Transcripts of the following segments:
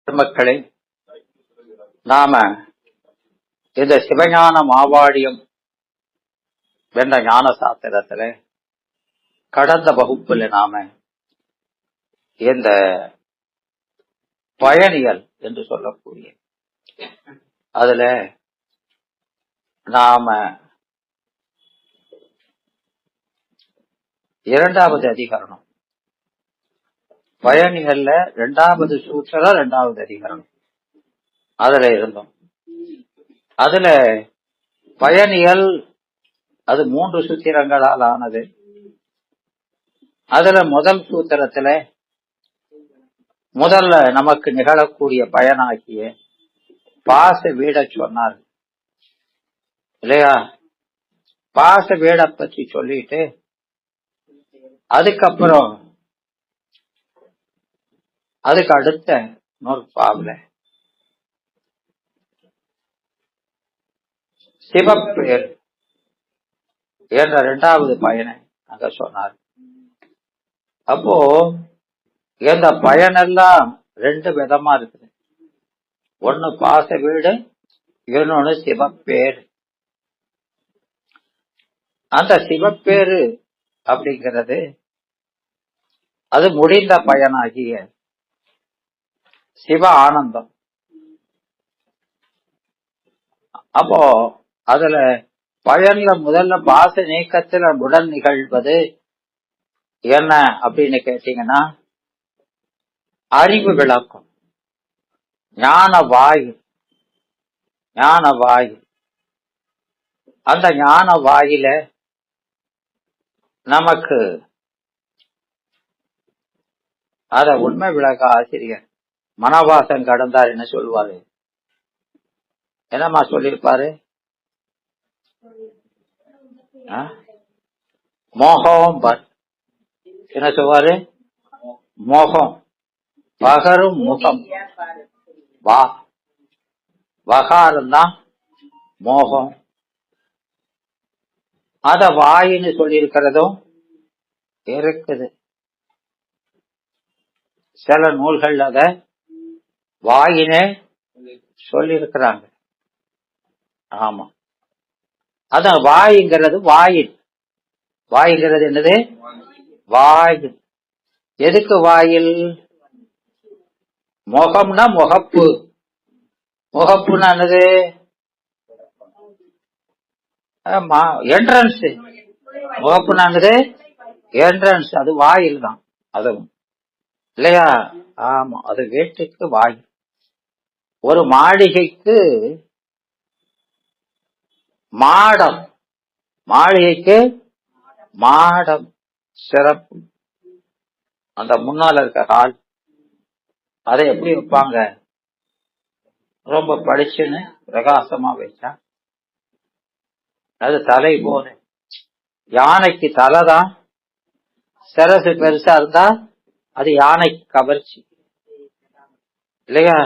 பெருமக்களே, நாம இந்த சிவஞான மாவாடியம் என்ற ஞான சாஸ்திரத்துல கடந்த வகுப்புல நாம இந்த பயணியல் என்று சொல்லக்கூடிய அதுல நாம இரண்டாவது அதிகரணம் பயணிகள்ல இரண்டாவது சூத்திரம், இரண்டாவது அதிகரணம் அதுல இருந்தோம். அதுல பயணியல் அது 3 சூத்திரங்களால் ஆனது. அதுல முதல் சூத்திரத்துல முதல்ல நமக்கு நிகழக்கூடிய பயனாகிய பாச வீட சொன்னார் இல்லையா? பாச வீட பற்றி சொல்லிட்டு அதுக்கப்புறம் அதுக்கு அடுத்த நூற்பாவில சிவப்பேர் என்ற 2வது பயனை அங்க சொன்னார். அப்போ இந்த பயனெல்லாம் 2 விதமா இருக்குது. ஒண்ணு பாச வீடு, இன்னொன்னு சிவப்பேர். அந்த சிவப்பேரு அப்படிங்கிறது அது முடிந்த பயனாகிய சிவ ஆனந்தம். அப்போ அதுல பயன்ல முதல்ல பாச நீக்கத்துல உடன் நிகழ்வது என்ன அப்படின்னு கேட்டீங்கன்னா அறிவு விளக்கம், ஞான வாயு. ஞான வாயு, அந்த ஞான வாயில நமக்கு அத உண்மை விளக்க ஆசிரியர் மனவாசம் கடந்தார் என்ன சொல்லுவாரு? என்னமா சொல்லியிருப்பாரு? மோகம் என்ன சொல்வாரு? மோகம் பகரும் முகம் வா வகாரம் தான் மோகம். அத வாயின்னு சொல்லி இருக்கிறதும் இருக்குது. சில நூல்கள் அத வாயினே சொல்லி இருக்கிறாங்க. ஆமா, அதான் வாயுங்கிறது வாயில். வாயுங்கிறது என்னது? வாயில். எதுக்கு வாயில்? முகம்னா முகப்பு. முகப்புனா என்னது? என்ட்ரன்ஸ். முகப்புனா என்னது? என்ட்ரன்ஸ். அது வாயில் தான் அதுவும் இல்லையா? ஆமா, அது வீட்டுக்கு வாயில். ஒரு மாளிகைக்கு மாடம், மாளிகைக்கு மாடம் சிறப்பு. அந்த முன்னால இருக்க ஹால் அதை எப்படி வைப்பாங்க? ரொம்ப படிச்சுன்னு பிரகாசமா வச்சா அது தலை போல. யானைக்கு தலைதான், சிரசு பெருசா இருந்தா அது யானைக்கு கவர்ச்சி இல்லையா?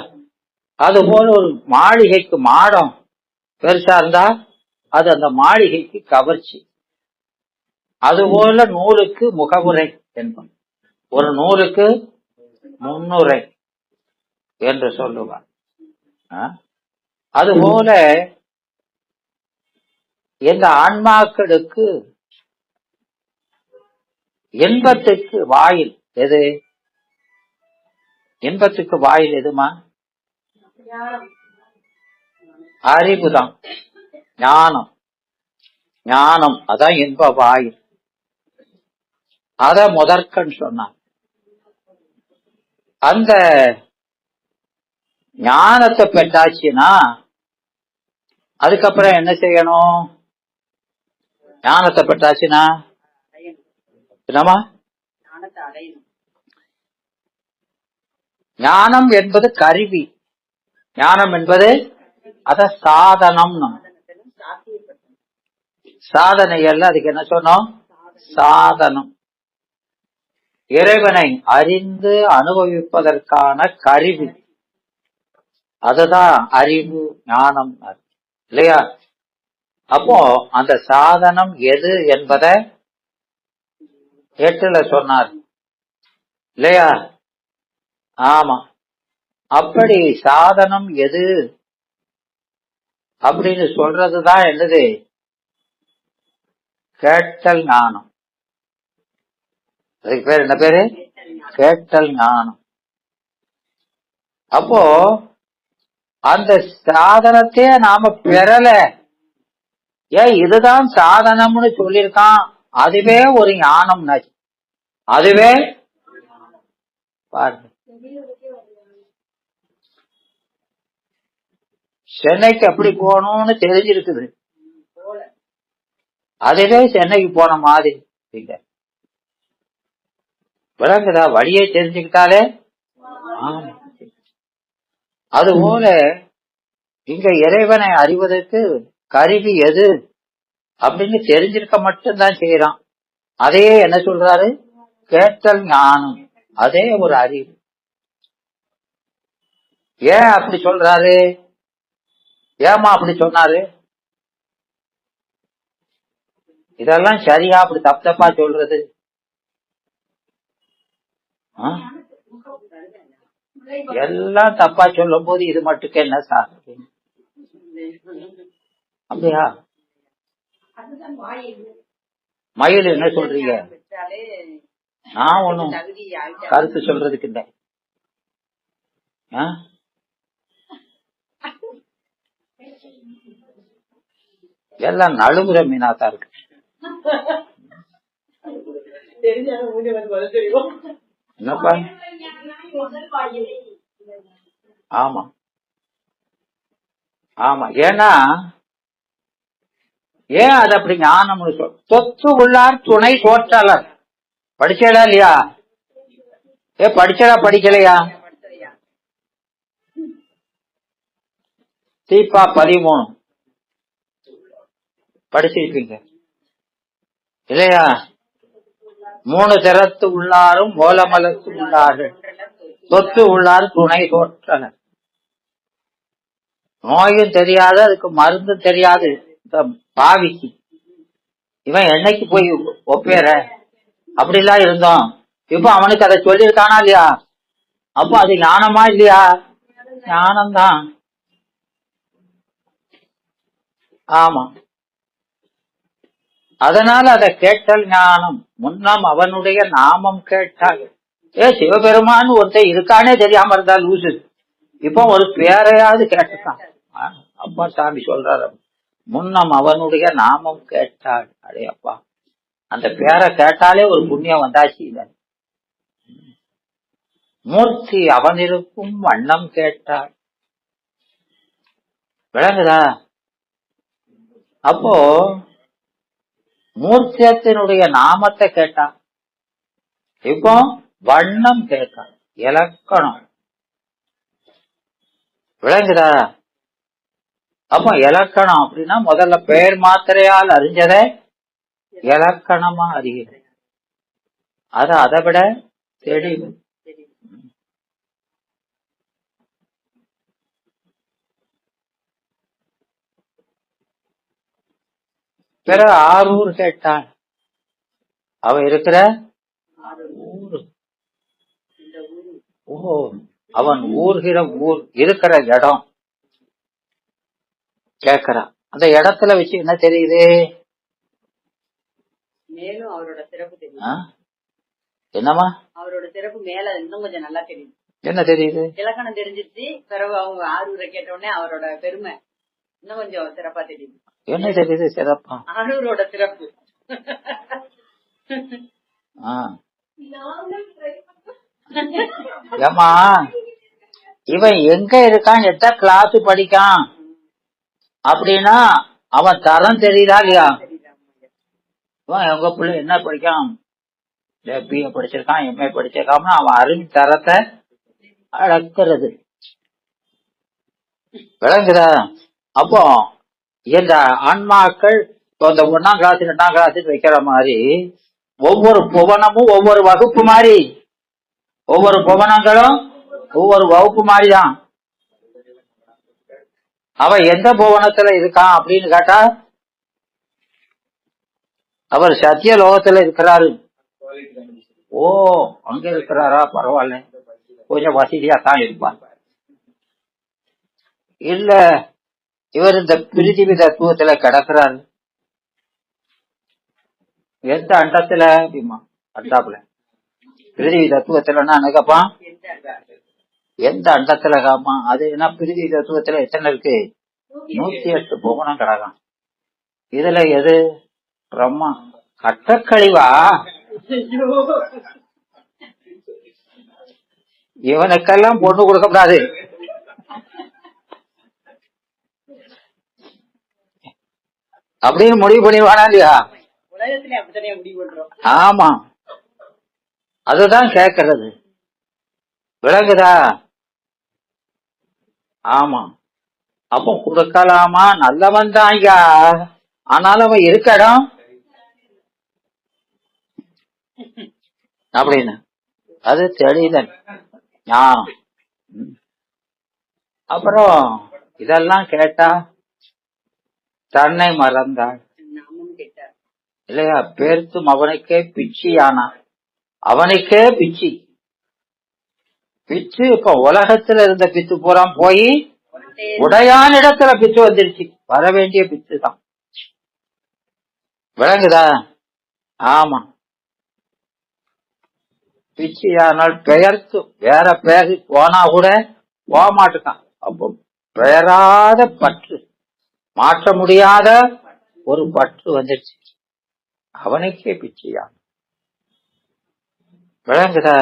அது போல ஒரு மாளிகைக்கு மாடம் பெருசா இருந்தா அது அந்த மாளிகைக்கு கவர்ச்சி. அதுபோல நூலுக்கு முகவுரை என்போம். ஒரு நூலுக்கு முன்னுரை என்று சொல்லுவார். அதுபோல இந்த ஆன்மாக்களுக்கு இன்பத்துக்கு வாயில் எது? இன்பத்துக்கு வாயில் எதுமா? அறிவுதான், ஞானம். ஞானம் அதான் இன்ப வாயில். அத முதற்கண் சொன்னான். அந்த ஞானத்தை பெற்றாச்சுன்னா அதுக்கப்புறம் என்ன செய்யணும்? ஞானத்தை பெற்றாச்சுன்னா என்னமா? ஞானம் என்பது கருவி. ஞானம் என்பது அத சாதனம். சாதனை அல்ல, அதுக்கு என்ன சொன்னோம்? சாதனம். இறைவனை அறிந்து அனுபவிப்பதற்கான கருவி. அதுதான் அறிவு, ஞானம் இல்லையா? அப்போ அந்த சாதனம் எது என்பதை 8ல சொன்னார் இல்லையா? ஆமா, அப்படி சாதனம் எது அப்படின்னு சொல்றதுதான் என்னது? கேட்டல் ஞானம். அதுக்கு பேர் என்ன பேரு? கேட்டல் ஞானம். அப்போ அந்த சாதனத்தையே நாம பெறல, ஏன் இதுதான் சாதனம்னு சொல்லியிருக்கான், அதுவே ஒரு ஞானம். அதுவே பாருங்க, சென்னைக்கு எப்படி போகணும்னு தெரிஞ்சிருக்குது, அதுவே சென்னைக்கு போன மாதிரி இல்ல. விளங்குதா? வழியை தெரிஞ்சுக்கிட்டாலே. அதுபோல இங்க இறைவனை அறிவதற்கு கருவி எது அப்படின்னு தெரிஞ்சிருக்க மட்டும்தான் செய்யறான். அதையே என்ன சொல்றாரு? கேட்டல் ஞானம். அதே ஒரு அறிவு. ஏன் அப்படி சொல்றாரு? ஏமா அப்படி சொன்னாரு? இதெல்லாம் சரியா அப்படி தப்பா சொல்றது? எல்லாம் தப்பா சொல்லும் போது இது மட்டுக்கு என்ன சார்? அப்படியா? மயில் என்ன சொல்றீங்க? நான் ஒண்ணும் கருத்து சொல்றதுக்கு இல்லை. எல்லாம் நழுவுற மீனாத்தான் இருக்கு. என்னப்பா? ஆமா ஆமா. ஏன்னா ஏன் அது அப்படி ஞானம்னு சொல்? தொத்து உள்ளார் துணை தோற்றாளர். படிச்சடா இல்லையா? படிச்சடா படிக்கலையா? தீபா 13 படிச்சிருப்பீங்க இல்லையா? 3 திறத்து உள்ளாரும் மூலமலத்து உள்ளார்கள், தொத்து உள்ளார் துணை தோற்றனர். நோயும் தெரியாது, அதுக்கு மருந்து தெரியாது இந்த பாவிக்கு. இவன் என்னைக்கு போய் ஒப்பேற அப்படிலாம் இருந்தோம். இப்ப அவனுக்கு அதை சொல்லியிருக்கானா இல்லையா? அப்போ அது ஞானமா இல்லையா? ஞானம்தான். ஆமா. அதனால அதை கேட்டல் ஞானம். முன்னம் அவனுடைய நாமம் கேட்டால், சிவபெருமான் ஒருத்தர் இருக்கானே தெரியாம இருந்தா லூசு. இப்போ ஒரு பேரையாவது கேட்டுட்டான். அப்பா சாமி சொல்றாரு, முன்னம் அவனுடைய நாமம் கேட்டாள். அடே அப்பா, அந்த பேரை கேட்டாலே ஒரு புண்ணியம் வந்தாச்சு. மூர்த்தி அவன் இருக்கும் வண்ணம் கேட்டாள். விளங்குதா? அப்போ மூர்த்தியத்தினுடைய நாமத்தை கேட்டான், இப்போ வண்ணம் கேட்டான், இலக்கணம். விளங்குதா? அப்ப இலக்கணம் அப்படின்னா முதல்ல பெயர் மாத்திரையால் அறிஞ்சதை இலக்கணமா அறிகிறது. அது அதை விட தெளிவு. பிற ஆரூர் கேட்டான். அவ இருக்கிற ஊர். ஓ, அவன் ஊர்கிற ஊர் இருக்கிற இடம் கேக்குறான். அந்த இடத்துல வச்சு என்ன தெரியுது? மேலும் அவரோட சிறப்பு தெரியும். என்னமா அவரோட சிறப்பு மேல இன்னும் கொஞ்சம் நல்லா தெரியுது. என்ன தெரியுது? இலக்கணம் தெரிஞ்சிருச்சு. பிறகு அவங்க ஆரூரை கேட்ட உடனே அவரோட பெருமை இன்னும் கொஞ்சம் சிறப்பா தெரியுது. என்ன தெரியுது? சிறப்பா ஆரூரோட சிறப்பு. ஏமா, இவன் எங்க இருக்கான், எத்த கிளாஸ் படிக்கான் அப்படின்னா அவன் தரம் தெரியுதா இல்லையா? எங்க பிள்ளை என்ன படிக்கான், பிஏ படிச்சிருக்கான், எம்ஏ படிச்சிருக்கான், அவன் அறிவு தரத்தை அளக்கிறது. விளங்குதா? அப்போ இந்த ஆன்மாக்கள் இந்த 1ஆம் கிளாஸ் 2ஆம் கிளாஸ் வைக்கிற மாதிரி ஒவ்வொரு புவனமும் ஒவ்வொரு வகுப்பு மாதிரி, ஒவ்வொரு புவனங்களும் ஒவ்வொரு வகுப்பு மாதிரிதான். அவன் எந்த புவனத்துல இருக்கான் அப்படின்னு கேட்டா, அவர் சத்திய லோகத்துல இருக்கிறாரு. ஓ, அங்க இருக்கிறாரா, பரவாயில்ல, கொஞ்சம் வசதியா தான் இருப்பார். இல்ல இவர் இந்த பிரிதிவி தத்துவத்துல கிடக்குறாரு. எந்த அண்டத்துல அப்படிமா அண்டாப்புல பிரிதிவி தத்துவத்துலன்னா அணுகப்பா எந்த அண்டத்துல காமா அது என்ன பிரிதிவி தத்துவத்துல எத்தனை இருக்கு? 108 புவனம் கிடக்கும். இதுல எது பிரம்மா? கட்டக்கழிவா? இவனுக்கெல்லாம் பொண்ணு கொடுக்கப்படாது. அப்படின்னு முடிவு பண்ணிடுவானா இல்லையா? உலகத்துல அப்படித்தானே முடிவு பண்றோம். ஆமா, அதுதான் கேட்கறது. விளங்குதா? ஆமா. அப்போ கொடுக்கலாமா? நல்லவன் தான் ஐயா, ஆனாலும் அவன் இருக்க இடம் அப்படின்னு அது தெளிதல் ஞானம். அப்புறம் இதெல்லாம் கேட்டா தன்னை மறந்தாள் நாமும் கேட்டார் இல்லையா? பேர்த்தும் அவனுக்கே பிச்சி ஆனா அவனுக்கே பிச்சி பிச்சு. இப்ப உலகத்துல இருந்த பித்து பூரா போய் உடையான இடத்துல பிச்சு வந்துருச்சு. வர வேண்டிய பிச்சு தான். விளங்குதா? ஆமா. பிச்சையானால் பெயர்த்து வேற பேரு போனா கூட போக மாட்டுக்கான். அப்போ பெயராத பற்று, மாற்ற முடியாத ஒரு பற்று வந்துருச்சு. அவனுக்கே பிச்சையா. விளங்குதா?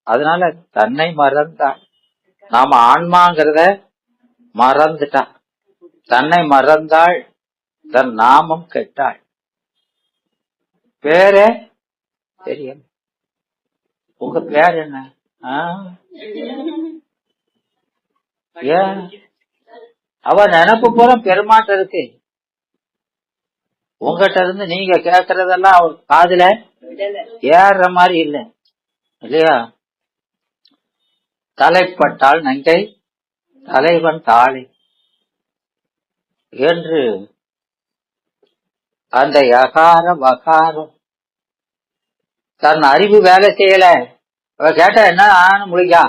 அதனால தன்னை மறந்தா. நாம ஆன்மாங்கிறத மறந்துட்டா. தன்னை மறந்தாள், தன் நாமம் கெட்டாள். பேரே தெரியும். உங்க பேர் என்ன? ஏன் அவ நினைப்பு பூரா பெருமாட்ட இருக்கு. உங்ககிட்ட இருந்து நீங்க கேக்குறதெல்லாம் அவர் காதுல ஏற மாதிரி இல்ல இல்லையா? தலைப்பட்டால் நங்கை தலைவன் தாளை என்று அந்த யகார வகாரம் தன் அறிவு வேலை செய்யல. கேட்டா என்ன முடியா?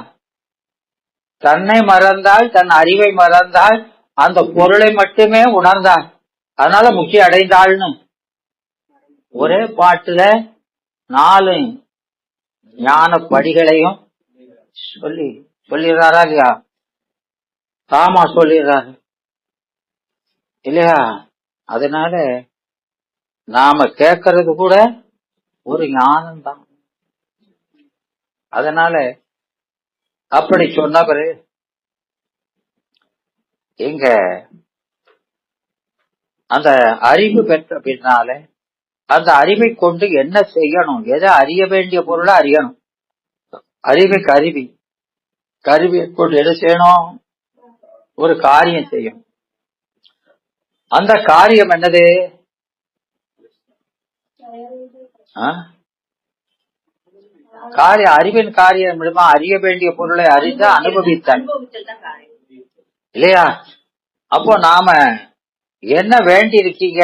தன்னை மறந்தால், தன் அறிவை மறந்தால், அந்த பொருளை மட்டுமே உணர்ந்தாள். அதனால முக்கிய அடைந்தாள்னு ஒரே பாட்டுல 4 ஞான படிகளையும் சொல்லிடுறாரா இல்லையா? ஆமா, சொல்லிடுறாரு இல்லையா? அதனால நாம கேட்கறது கூட ஒரு ஞானம் தான். அதனால அப்படி சொன்னவரு எங்க அந்த அறிவு பெற்ற பின்னால அந்த அறிவை கொண்டு என்ன செய்யணும்? எதை அறிய வேண்டிய பொருளை அறியணும். அறிவை கருவியை கொண்டு என்ன செய்யணும்? ஒரு காரியம் செய்யும். அந்த காரியம் என்னது? அறிவின் காரியம் அறிய வேண்டிய பொருளை அறிந்து அனுபவித்தல் இல்லையா? அப்போ நாம என்ன வேண்டி இருக்கீங்க?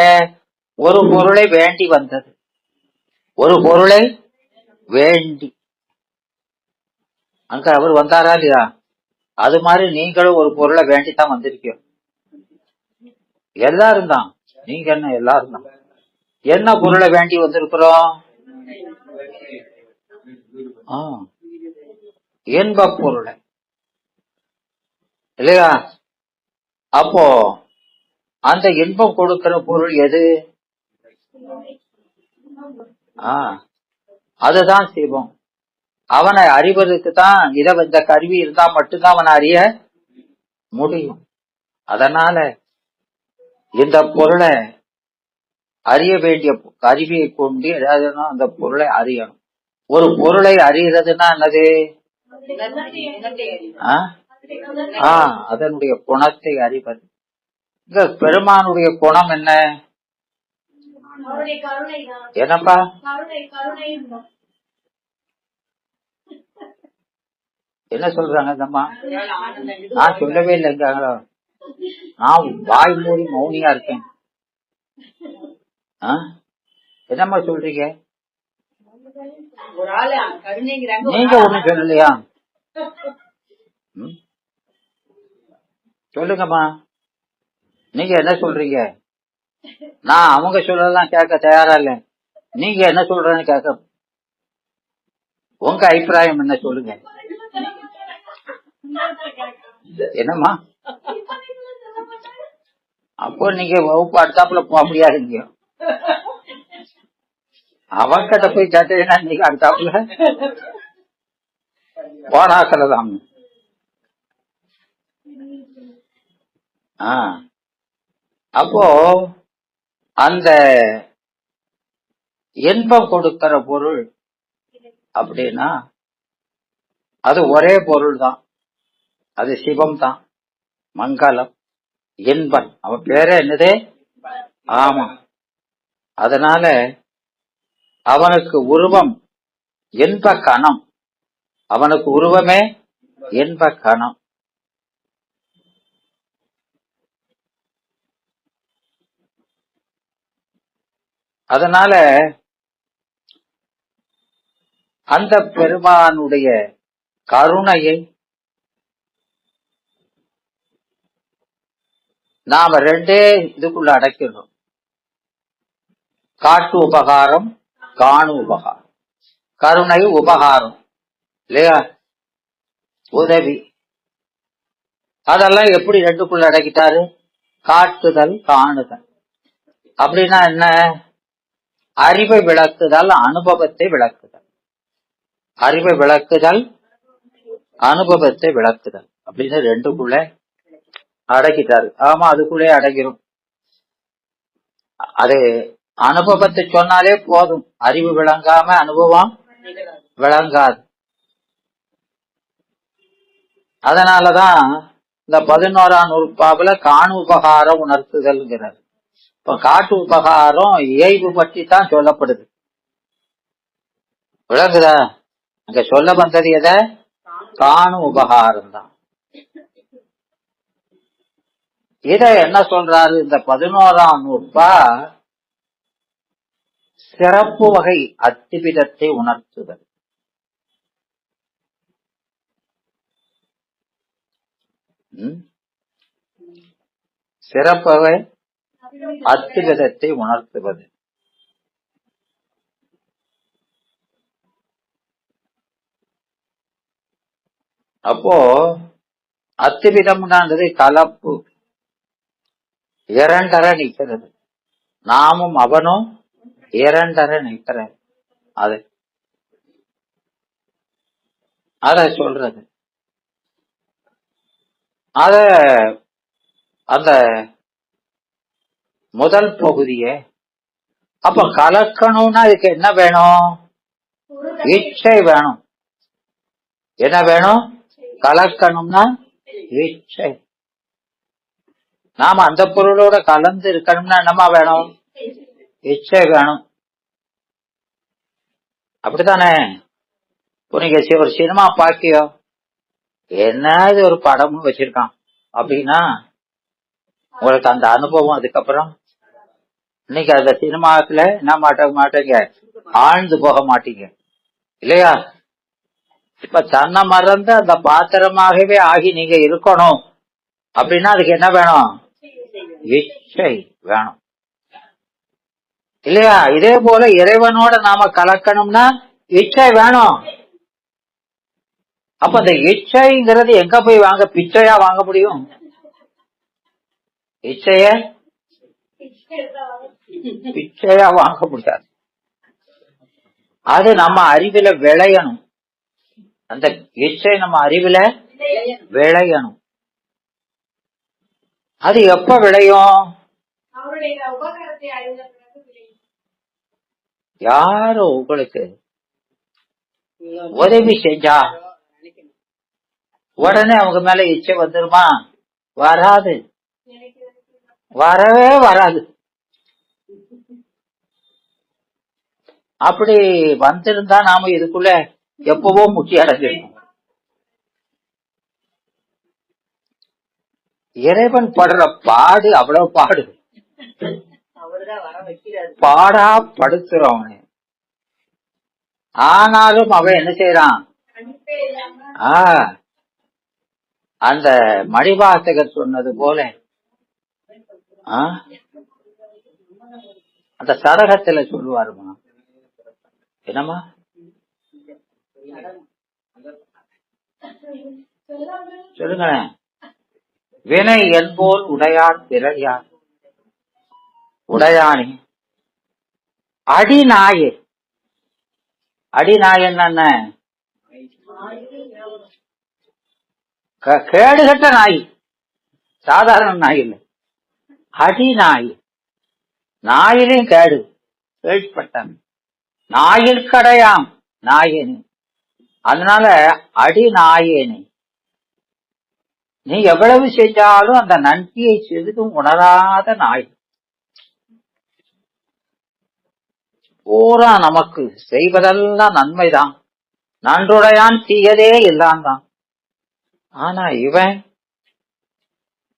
ஒரு பொருளை வேண்டி வந்தது. ஒரு பொருளை வேண்டி அங்க அவர் வந்தாரா இல்லையா? அது மாதிரி நீங்களும் ஒரு பொருளை வேண்டித்தான் வந்திருக்கீங்க. எல்லாரும் தான். நீங்க என்ன எல்லாரும் தான். என்ன பொருளை வேண்டி வந்திருக்கிறோம்? இன்ப பொருளை இல்லையா? அப்போ அந்த இன்பம் கொடுக்கிற பொருள் எது? அதுதான் சிவம். அவனை அறிவதற்கு தான் இந்த கருவி இருந்தா மட்டும்தான் அவனை அறிய முடியும். அதனால இந்த பொருளை அறிய வேண்டிய கருவியை கொண்டு ஏதாவது அந்த பொருளை அறியணும். ஒரு பொருளை அறியறதுன்னா என்னது? அதனுடைய குணத்தை அறிவது. இந்த பெருமானுடைய குணம் என்ன? என்னப்பா? என்ன சொல்றாங்க அந்தம்மா? நான் சொல்லவே இல்லைங்க. நான் வாய் மூடி மௌனியா இருக்கேன். என்னம்மா சொல்றீங்க? நீங்க ஒண்ணும் சொல்லலையா? சொல்லுங்கம்மா, நீங்க என்ன சொல்றீங்க? நான் அவங்க சொல்லலாம் கேட்க தயாரா இல்ல. நீங்க என்ன சொல்றேன்னு கேட்க, உங்க அபிப்பிராயம் என்ன சொல்லுங்க. என்னம்மா, அப்போ நீங்க வகுப்பு அடுத்தாப்புல போக முடியாதுங்க. அவங்கிட்ட போய் கேட்டீங்கன்னா நீங்க அடுத்தாப்புல போராக்கலதான். அப்போ அந்த இன்பம் கொடுக்கிற பொருள் அப்படின்னா அது ஒரே பொருள் தான், அது சிவம் தான். மங்களம், இன்பம், அவன் பேரே என்னது? ஆமா. அதனால அவனுக்கு உருவம் இன்ப கணம், அவனுக்கு உருவமே இன்ப கணம். அதனால அந்த பெருமானுடைய கருணையை நாம ரெண்டே இதுக்குள்ள அடைக்கணும். காட்டு உபகாரம், காணு உபகாரம். கருணை உபகாரம் இல்லையா, உதவி. அதெல்லாம் எப்படி ரெண்டுக்குள்ள அடக்கிட்டாரு? காட்டுதல், காணுதல். அப்படின்னா என்ன? அறிவை விளக்குதல், அனுபவத்தை விளக்குதல். அறிவை விளக்குதல், அனுபவத்தை விளக்குதல் அப்படின்னு ரெண்டுக்குள்ள அடக்கிட்டாரு. ஆமா, அதுக்குள்ளே அடங்கிரும். அது அனுபவத்தை சொன்னாலே போதும், அறிவு விளங்காம அனுபவம் விளங்காது. அதனாலதான் இந்த 11ஆம் நூற்பாவுல காணு உபகாரம் உணர்த்துதல்ங்கிறார். இப்ப காட்டு உபகாரம் இயல்பு பற்றி தான் சொல்லப்படுது. விளங்குதா? அங்க சொல்ல வந்தது எதை? காணு உபகாரம் தான். இத என்ன சொல்றாரு இந்த 11ஆம் நூற்பா? சிறப்பு வகை அத்திபிதத்தை உணர்த்துதல். சிறப்பு வகை அத்திபிதத்தை உணர்த்துவது. அப்போ அத்திபிதம்ன்றது கலப்பு, இரண்டரை நிற்கிறது. நாமும் அவனும் இரண்டரை நிற்கிற அத சொல்றது. அத அந்த முதல் பகுதிய அப்ப கலக்கணும்னா இதுக்கு என்ன வேணும்? இச்சை வேணும். என்ன வேணும்? கலக்கணும்னா இச்சை. நாம அந்த பொருளோட கலந்து இருக்கணும்னா என்னமா வேணும்? இச்சை வேணும். அப்படித்தானே? இப்போ நீங்க ஒரு சினிமா பாக்கியோ, என்ன இது ஒரு படமும் வச்சிருக்கான் அப்படின்னா உங்களுக்கு அந்த அனுபவம் அதுக்கப்புறம் இன்னைக்கு அந்த சினிமாக்குல என்ன மாட்டீங்க, ஆழ்ந்து போக மாட்டீங்க இல்லையா? இப்ப தன்னை மறந்து அந்த பாத்திரமாகவே ஆகி நீங்க இருக்கணும் அப்படின்னா அதுக்கு என்ன வேணும்? இச்சை வேணும் இல்லையா? இதே போல இறைவனோட நாம கலக்கணும்னா இச்சை வேணும். அப்ப அந்த இச்சைங்கிறது எங்க போய் வாங்க? பிச்சையா வாங்க முடியும்? இச்சைய பிச்சையா வாங்க முடியாது. அது நம்ம அறிவில விளையணும். அந்த இச்சை நம்ம அறிவில விளையணும். அது எப்ப விளையும்? யாரோ உங்களுக்கு உதவி செஞ்சா உடனே அவங்க மேல இச்சை வந்துருமா? வராது, வரவே வராது. அப்படி வந்திருந்தா நாம இதுக்குள்ள எப்பவோ முட்டி அடைஞ்சிருக்கோம். இறைவன் படுற பாடு அவ்வளவு பாடு, பாடா படுத்துறோம். ஆனாலும் அவன் என்ன செய்யறான்? அந்த மணிவாசகர் சொன்னது போல அந்த சடகத்துல சொல்லுவாருமா, என்னமா சொல்லுங்களேன். வினை என்போல் உடையார் பிறர் உடையானே அடிநாயே. அடிநாய் என்ன? கேடுகட்ட நாய், சாதாரண நாய் இல்லை, அடிநாய். நாயிலையும் கேடு கேள்விப்பட்டாங்க. நாயில் கடையாம் நாயேனே. அதனால அடி நாயேனே, நீ எவ்வளவு செஞ்சாலும் அந்த நன்றியை சிறிதும் உணராத நாய். பூரா நமக்கு செய்வதெல்லாம் நன்மைதான், நன்றுடையான் தீயதே இல்லான் தான். ஆனா இவன்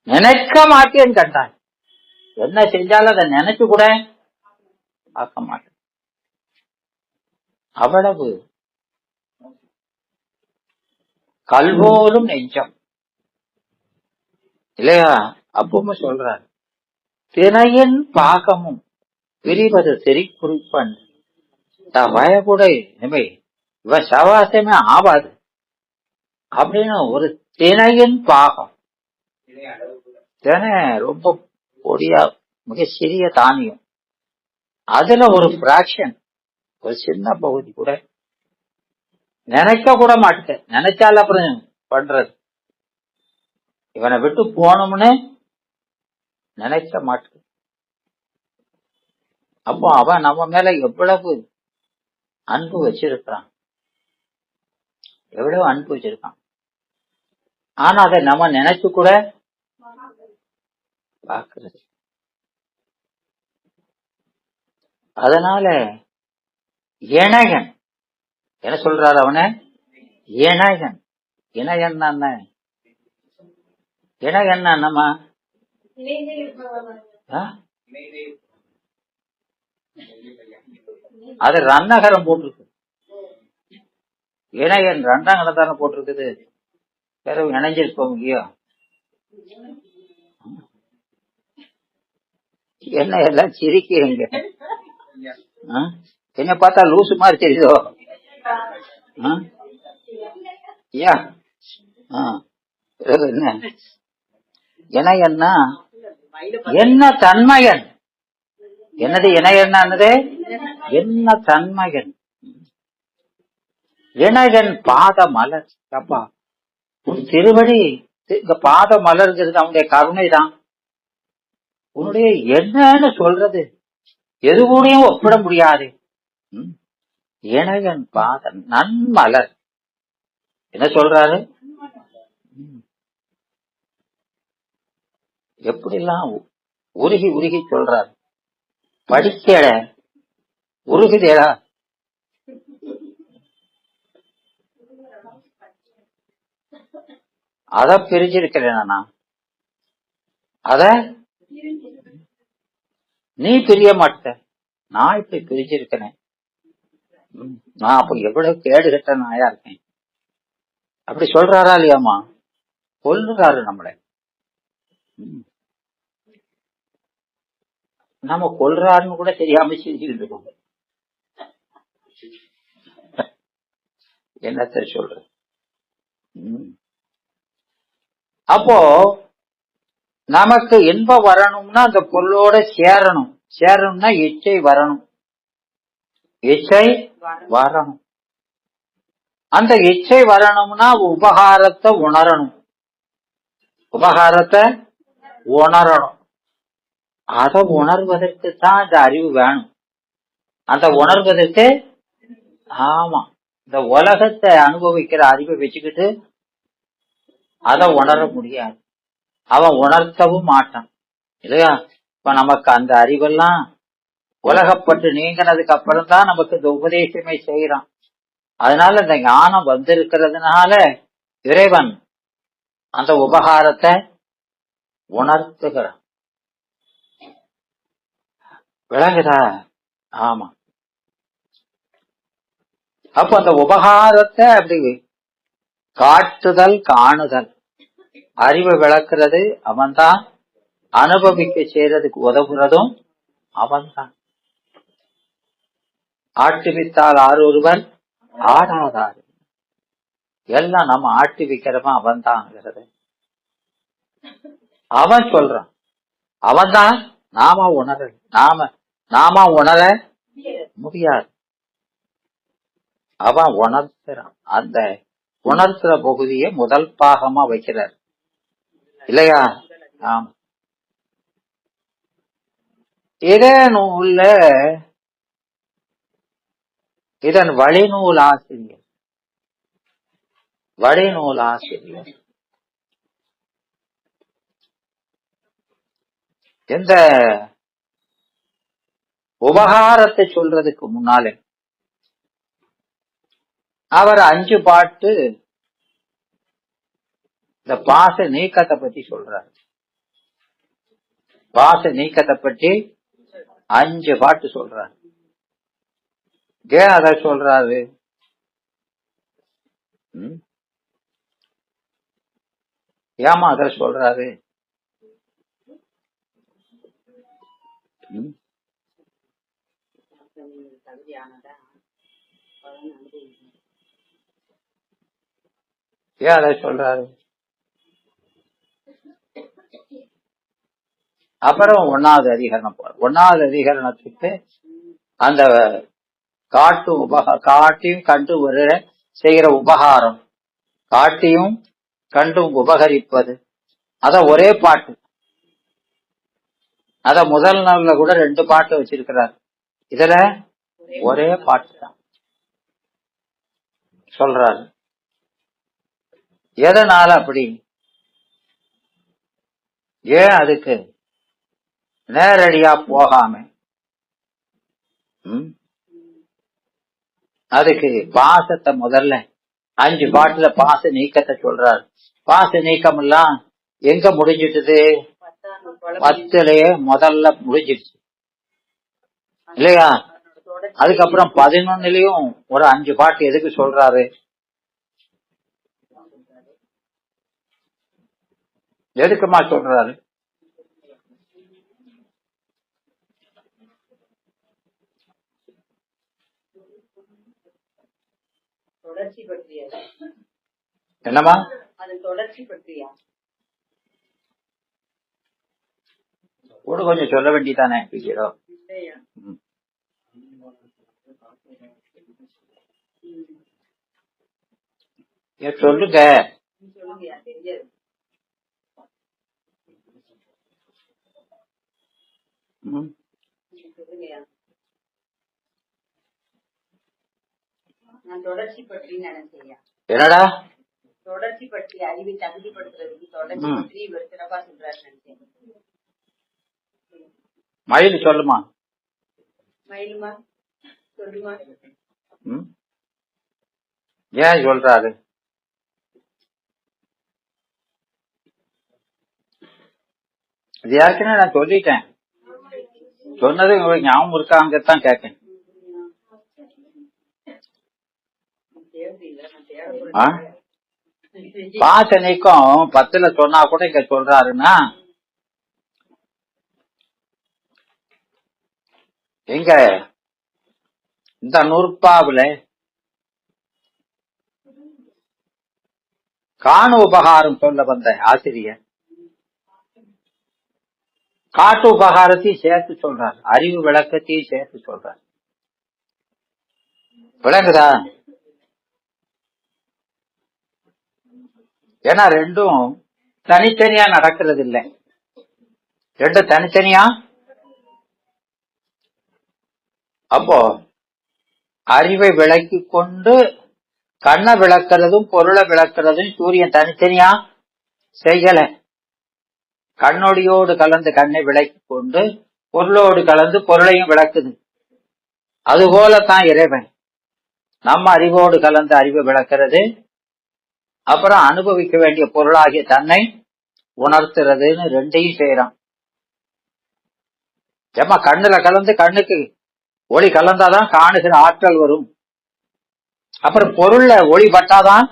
நினைக்க மாட்டேன்னு கண்டான். என்ன செஞ்சாலும் அதை நினைச்சு கூட பார்க்க மாட்டேன். அவ்வளவு கல்வோலும் நெஞ்சம் இல்லையா? அப்பவும் சொல்றாரு, தினையின் பாகமும் பிரிவது தெரி குறிப்பன் வயக்கூட இனிமே இவன் சவாசமே ஆவாது அப்படின்னு ஒரு தினையின் பாகம். தினை ரொம்ப பொடியா மிக சிறிய தானியம், அதுல ஒரு பிராக்ஷன், ஒரு சின்ன பகுதி கூட நினைக்க கூட மாட்டேன். நினைச்சால அப்புறம் பண்றது, இவனை விட்டு போனோம்னு நினைக்க மாட்டேன். அப்போ அவன் நம்ம மேல எவ்வளவு அன்பு வச்சிருக்கான், எவ்வளவு அன்பு வச்சிருக்கான். ஆனா அதை நம்ம நினைச்சு கூட பாக்குறது. அதனால இணையன் என்ன சொல்றாரு அவன? இணையன். இணையன் இணையன் என்னமா? அது ரன்னகரம் போட்டிருக்கு. இணையன் ரெண்டாம் தானே போட்டிருக்குது. வேற இணைஞ்சிருப்போம் இல்லையோ? என்ன எல்லாம் சிரிக்கிறீங்க? என்ன பார்த்தா லூசு மாதிரி தெரியுதோ? என்ன இணையன்னா என்ன தன்மையன்? என்னது இணையன்னானது? என்ன தன்மையன்? இணையன் பாத மலர். அப்பா உன் திருவடி, இந்த பாத மலர்ங்கிறது அவனுடைய கருணை தான். உன்னுடைய என்னன்னு சொல்றது எது கூடயும் ஒப்பிட முடியாது. இணையன் பாத நன்மலர். என்ன சொல்றாரு? எப்படிலாம் உருகி உருகி சொல்றாரு. படிக்கல உருகுதேடா. அத பிரிஞ்சிருக்கிறேன் நான், அத நீ பிரிய மாட்ட. நான் இப்படி பிரிஞ்சிருக்கிறேன். நான் அப்ப எவ்வளவு கேடு கட்ட நாயா இருக்கேன். அப்படி சொல்றாரா இல்லையாமா? கொல்லுறாரு நம்மளை. நம்ம கொல்றாருன்னு கூட தெரியாம செஞ்சுக்கிட்டு இருக்கோம். என்னத்த சொல்ற? அப்போ நமக்கு இன்பம் வரணும்னா அந்த பொருளோட சேரணும். சேரணும்னா இச்சை வரணும். இச்சை வரணும். அந்த இச்சை வரணும்னா உபகாரத்தை உணரணும். உபகாரத்தை உணரணும். அதை உணர்வதற்கு தான் இந்த அறிவு வேணும். அந்த உணர்வதற்கு, ஆமா, இந்த உலகத்தை அனுபவிக்கிற அறிவை வச்சுக்கிட்டு அதை உணர முடியாது. அவன் உணர்த்தவும் மாட்டான் இல்லையா? இப்ப நமக்கு அந்த அறிவெல்லாம் உலகப்பட்டு நீங்கினதுக்கு அப்புறம் தான் நமக்கு இந்த உபதேசமே செய்யறான். அதனால இந்த ஞானம் வந்திருக்கிறதுனால இறைவன் அந்த உபகாரத்தை உணர்த்துகிறான். விளங்குதா? ஆமா. அப்ப அந்த உபகாரத்தை அப்படி காட்டுதல் காணுதல் அறிவை விளக்குறது அவன்தான், அனுபவிக்க செய்யறதுக்கு உதவுறதும் அவன்தான். ஆட்டுவித்தால் ஆரொருவர் ஆடாதார், எல்லாம் நம்ம ஆட்டி வைக்கிறவன் அவன் தான்ங்கிறது அவன் சொல்றான். அவன் தான், நாம உணர நாம உணர முடியாது. அவன் உணர்த்துறான். அந்த உணர்த்துற பகுதியை முதல் பாகமா வைக்கிறார் இல்லையா? ஆமா. இதே நூல்ல இதன் வழிநூல் ஆசிரியர் இந்த உபகாரத்தை சொல்றதுக்கு முன்னாலே அவர் 5 பாட்டு இந்த பாச நீக்கத்தை பத்தி சொல்றாரு. பாச நீக்கத்தை பற்றி 5 பாட்டு சொல்றாரு. ஏன் அத சொல்றாரு? ஏமா அத சொல்றாரு? ஏன் அத சொல்றாரு? அப்புறம் 1வது அதிகரணம் போற. 1வது அதிகரணத்துக்கு அந்த காட்டியும் கண்டு ஒரு செய்கிற உபகாரம், காட்டியும் கண்டும் உபகரிப்பது, அத ஒரே பாட்டு. அத முதல் நாள்ல கூட 2 பாட்டு வச்சிருக்கிறார். இதுல ஒரே பாட்டு தான் சொல்றாரு. எதனால அப்படி? ஏன் அதுக்கு நேரடியா போகாம அதுக்கு பாசத்தை முதல்ல 5 பாட்டுல பாச நீக்கத்தை சொல்றாரு. பாச நீக்கம் எல்லாம் எங்க முடிஞ்சிட்டுது? 10லயே முதல்ல முடிஞ்சிடுச்சு இல்லையா? அதுக்கப்புறம் 11லயும் ஒரு 5 பாட்டு எதுக்கு சொல்றாரு? எதுக்குமா சொல்றாரு? தொடர்ச்சி பற்றியா? என்னமா? அது தொடர்ச்சி பற்றியா? கூட கொஞ்சம் சொல்ல வேண்டியதானே? சொல்லுங்க. நான் தொடர்ச்சி பற்றி நினைச்சேன். என்னடா தொடர்ச்சி பற்றி அறிவை தகுதிப்படுத்துறதுக்கு தொடர்ச்சி பற்றி இவர் சிறப்பா சொல்றாரு நினைச்சேன். மயில் சொல்லுமா? மயிலுமா சொல்லுமா? ஏன் சொல்றாரு? இது யாருக்குன்னு நான் சொல்லிட்டேன். சொன்னது உங்களுக்கு ஞாபகம் இருக்காங்கத்தான் கேட்கேன். பாச நீக்கம் 10ல சொன்னா கூட இங்க சொல்றாருன்னா எங்க இந்த நூற்பாவுல காணு உபகாரம் சொல்ல வந்த ஆசிரியர் காட்டு உபகாரத்தையும் சேர்த்து சொல்றார், அறிவு விளக்கத்தையும் சேர்த்து சொல்றார். விளங்குதா? ஏன்னா ரெண்டும் தனித்தனியா நடக்கிறது இல்லை. ரெண்டும் தனித்தனியா. அப்போ அறிவை விளக்கி கொண்டு கண்ணை விளக்குறதும் பொருளை விளக்குறதும் சூரியன் தனித்தனியா செய்யல. கண்ணொடியோடு கலந்து கண்ணை விளக்கி கொண்டு பொருளோடு கலந்து பொருளையும் விளக்குது. அதுபோலத்தான் இறைவன் நம்ம அறிவோடு கலந்து அறிவை விளக்குறது, அப்புறம் அனுபவிக்க வேண்டிய பொருளாகிய தன்னை உணர்த்துறதுன்னு ரெண்டையும் செய்யறான். ஏமா கண்ணுல கலந்து கண்ணுக்கு ஒளி கலந்தாதான் காணுகிற ஆற்றல் வரும். அப்புறம் பொருள்ல ஒளி பட்டாதான்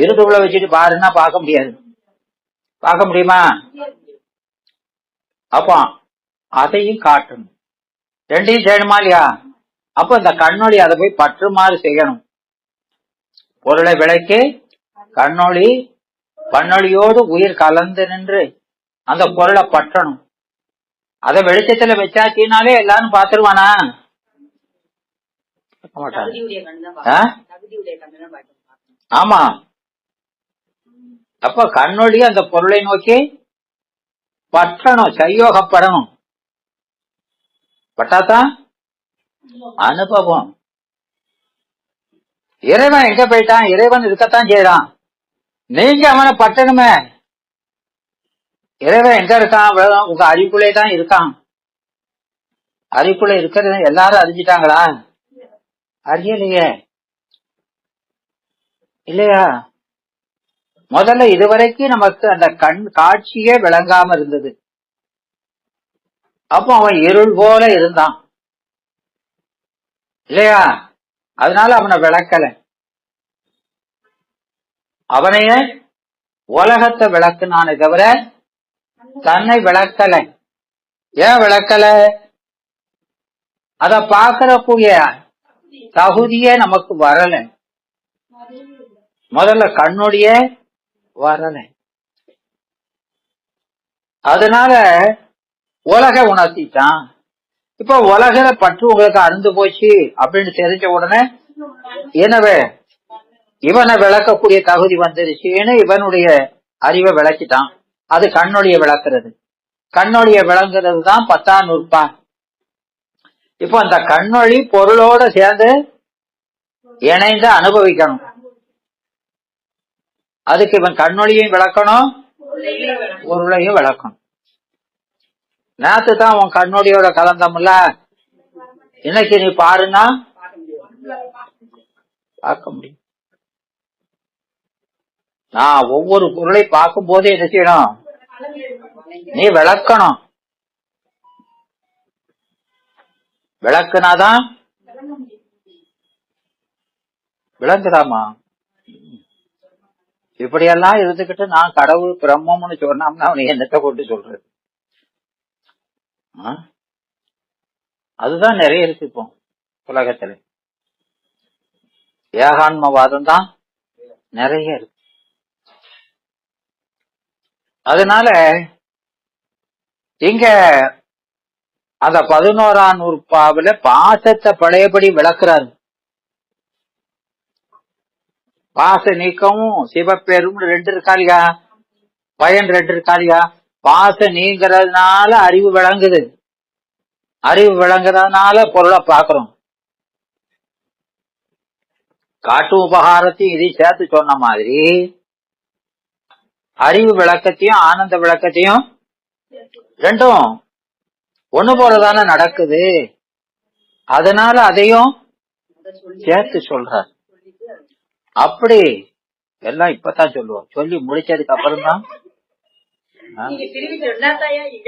இருட்டுக்குள்ள வச்சுட்டு பாருன்னா பார்க்க முடியாது. பார்க்க முடியுமா? அப்போ அதையும் காட்டணும், ரெண்டையும் செய்யணுமா இல்லையா? அப்ப இந்த கண்ணொளி அதை போய் பற்றுமாறு செய்யணும். பொருளை விளக்கி கண்ணொளி கண்ணொளியோடு உயிர் கலந்து நின்று அந்த பொருளை பற்றணும். அதை வெளிச்சத்துல வச்சாச்சினாலே எல்லாரும் பாத்துருவானா? ஆமா. அப்ப கண்ணொளி அந்த பொருளை நோக்கி பற்றணும், சையோகப்படணும். பட்டாதான் அனுபவம். இறைவன் எங்க போயிட்டான்? இறைவன் இருக்கத்தான் செய்யறான், நீங்க அவனை பற்றணுமே. இறைவன் எங்க இருக்கான்? உங்க அறிவுக்குள்ளே தான் இருக்கான். அறிவுக்குள்ள இருக்கிறது எல்லாரும் அறிஞ்சிட்டாங்களா? அறியலையே, இல்லையா? முதல்ல இதுவரைக்கும் நமக்கு அந்த கண் காட்சியே விளங்காம இருந்தது. அப்போ அவன் இருள் போல இருந்தான், இல்லையா? அதனால அவனை விளக்கல. அவனைய உலகத்தை விளக்குனானே தவிர தன்னை விளக்கல. ஏன் விளக்கல? அத பாக்கக்கூடிய தகுதியே நமக்கு வரல. முதல்ல கண்ணுடைய வரல. அதனால உலக உணர்த்திட்டான். இப்ப உலக பற்று உங்களுக்கு அருந்து போச்சு அப்படின்னு தெரிஞ்ச உடனே எனவே இவனை விளக்கக்கூடிய தகுதி வந்துருச்சுன்னு இவனுடைய அறிவை விளக்கிட்டான். அது கண்ணொழிய விளக்குறது. கண்ணொழிய விளங்குறது தான் 10ஆம் நூற்பா. இப்போ அந்த கண்ணொழி பொருளோட சேர்ந்து இணைந்து அனுபவிக்கணும். அதுக்கு இவன் கண்ணொழியும் விளக்கணும், பொருளையும் விளக்கணும். நேத்து தான் உன் கண்ணொழியோட கலந்தம்ல, இன்னைக்கு நீ பாருன்னா பார்க்க முடியும். நான் ஒவ்வொரு பொருளை பார்க்கும் போது என்ன செய்யணும்? நீ விளக்கணும். விளக்குனாதான் விளங்குதாமா? இப்படியெல்லாம் இருந்துகிட்டு நான் கடவுள் பிரம்மம்னு சொன்னோம்னா அவனை என்னத்தை கொண்டு சொல்றது? அதுதான் நிறைய இருக்கு இப்போ உலகத்துல. ஏகான்மவாதம் தான் நிறைய இருக்கு. அதனால இங்க அந்த 11ஆம் நூற்பாவுல பாசத்தை பழையபடி விளக்குறாரு. பாச நீக்கமும் சிவப்பேரும் 2 இருக்காளியா, பயன் 2 இருக்காளியா. பாச நீங்கிறதுனால அறிவு விளங்குது, அறிவு விளங்குறதுனால பொருளை பாக்குறோம். காட்டு உபகாரத்தையும் இதை சேர்த்து சொன்ன மாதிரி அறிவு விளக்கத்தையும் ஆனந்த விளக்கத்தையும் ரெண்டும் ஒண்ணு போலதானே நடக்குது. அதனால அதையும் சேர்த்து சொல்றார். அப்படி எல்லாம் இப்பதான் சொல்லுவோம். சொல்லி முடிச்சதுக்கு அப்புறம் தான்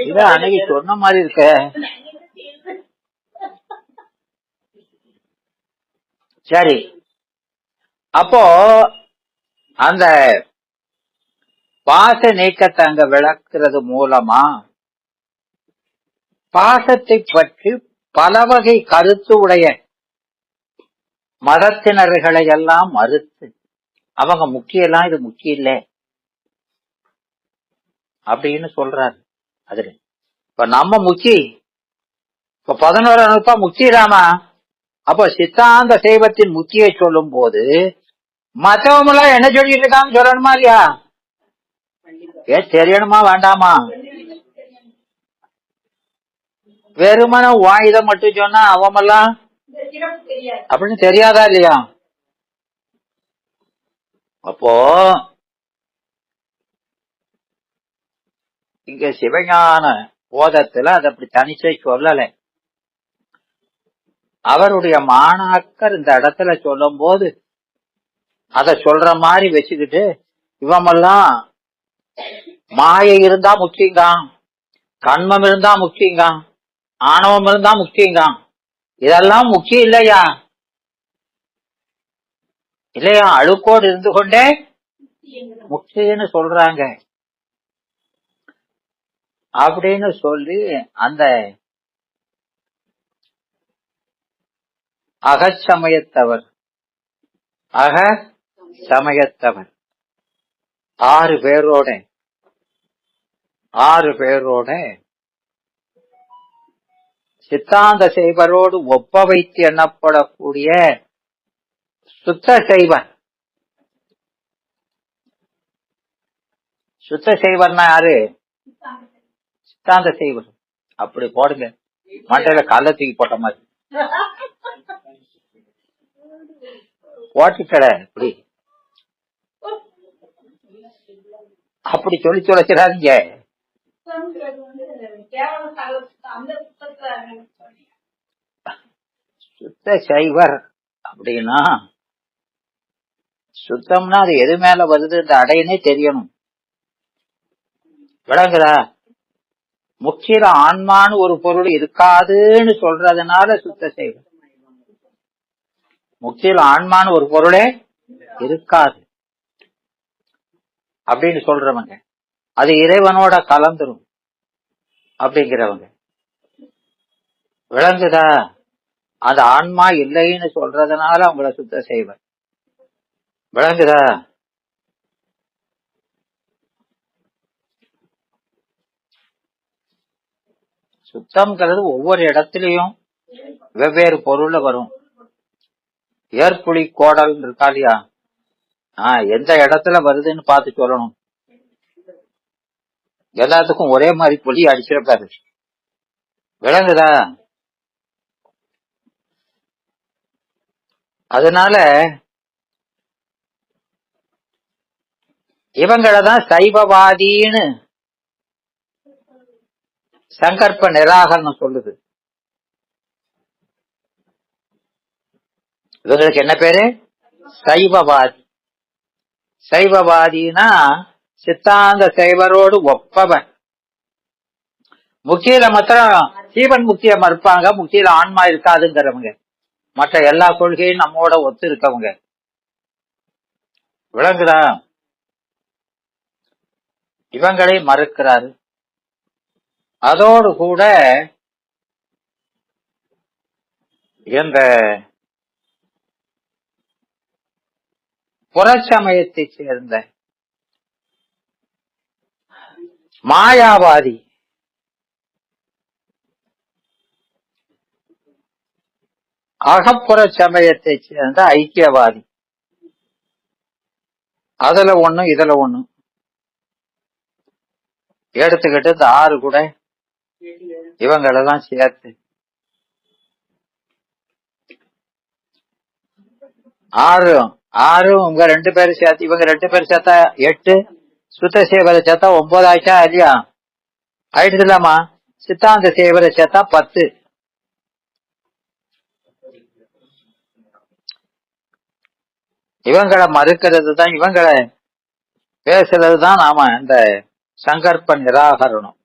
இத அன்னைக்கு சொன்ன மாதிரி இருக்க. சரி, அப்போ அந்த பாச நீக்கத்தை அங்க விளக்குறது மூலமா பாசத்தை பற்றி பல வகை கருத்து உடைய மதத்தினர்களை எல்லாம் மறுத்து அவங்க முக்கியெல்லாம் இது முக்கியம் இல்லை அப்படின்னு சொல்றாரு. அதுல இப்ப நம்ம முக்கி இப்ப 11ஆம் நூற்பா முக்கியதாமா. அப்ப சித்தாந்த சைவத்தின் முக்கியை சொல்லும் போது மத்தவங்க எல்லாம் என்ன சொல்லிட்டு இருக்கான்னு சொல்லணுமா இல்லையா? தெரியணுமா வேண்டாமா? வெறுமன வாயுத மட்டும் சொன்னா அவமெல்லாம் அப்படின்னு தெரியாதா இல்லையா? அப்போ இங்க சிவஞான போதத்துல அது அப்படி தனிச்சை சொல்லல. அவருடைய மாணாக்கர் இந்த இடத்துல சொல்லும் போது அத சொல்ற மாதிரி வச்சுக்கிட்டு இவமெல்லாம் மாயை இருந்தா முக்கியங்க, கண்மம் இருந்தா முக்கியங்க, ஆணவம் இருந்தா முக்கியங்க, இதெல்லாம் முக்கியம் இல்லையா? இல்லையா? அழுக்கோடு இருந்து கொண்டே முக்கியன்னு சொல்றாங்க. அப்படின்னு சொல்லி அந்த அகச்சமயத்தவர் அக சமயத்தவர் 6 பேரோட சித்தாந்த செய்வரோடு ஒப்ப வைத்து எண்ணப்படக்கூடிய சுத்த செய்வர். சுத்த செய்வர்னா யாரு? சித்தாந்த செய்வர். அப்படி போடுங்க, மண்டையில கல்ல தூக்கி போட்ட மாதிரி போட்டுக்கட. இப்படி அப்படி சொல்லி தொலைச்சிடாதீங்க. சுத்த சைவர் அப்படின்னா சுத்தம்னா அது எது மேல வருது இந்த அடையனே தெரியணும். விளங்குதா? முக்கிய ஆன்மான்னு ஒரு பொருள் இருக்காதுன்னு சொல்றதுனால சுத்த சைவர். முக்கிய ஆன்மான்னு ஒரு பொருளே இருக்காது அப்படின்னு சொல்றவங்க, அது இறைவனோட கலந்துரும் அப்படிங்கிறவங்க. விளங்குதா? அந்த ஆன்மா இல்லைன்னு சொல்றதுனால அவங்கள சுத்த செய்வர். விளங்குதா? சுத்தம்ங்கிறது ஒவ்வொரு இடத்துலயும் வெவ்வேறு பொருள்ல வரும். ஏற்புலி கோடல் இருக்கா இல்லையா? எந்த இடத்துல வருதுன்னு பார்த்து சொல்லணும். எல்லாத்துக்கும் ஒரே மாதிரி புலி அடிச்சிடக்கூடாது. விளங்குதா? அதனால இவங்களதான் சைவவாதின்னு சங்கற்ப நிராகரணம் சொல்லுது. இவங்களுக்கு என்ன பேரு? சைவவாதி. சைவவாதினா சித்தாந்த சைவரோடு ஒப்பவன். முக்தியில மாத்திரம் ஜீவன் முக்தியை மறுப்பாங்க, முக்தியில ஆன்மா இருக்காதுங்கிறவங்க. மற்ற எல்லா கொள்கையும் நம்மோட ஒத்து இருக்கவங்க. விளங்குதா? இவங்களை மறுக்கிறாரு. அதோடு கூட இந்த புறச்சமயத்தை சேர்ந்த மாயாவாதி, அகப்புற சமயத்தை சேர்ந்த ஐக்கியவாதி, அதுல ஒண்ணு இதுல ஒண்ணு எடுத்துக்கிட்டு இந்த 6 கூட இவங்களெல்லாம் சேர்த்து 6 உங்க 2 பேரும் சேர்த்து இவங்க 2 பேரும் சேர்த்தா 8, சுத்த சேவரை சேர்த்தா 9 ஆயிட்டா இல்லையா? ஆயிடுது இல்லாமா? சித்தாந்த சேவரை சேர்த்தா 10. இவங்களை மறுக்கிறது தான், இவங்களை பேசுறது தான் நாம இந்த சங்கற்ப நிராகரணம்.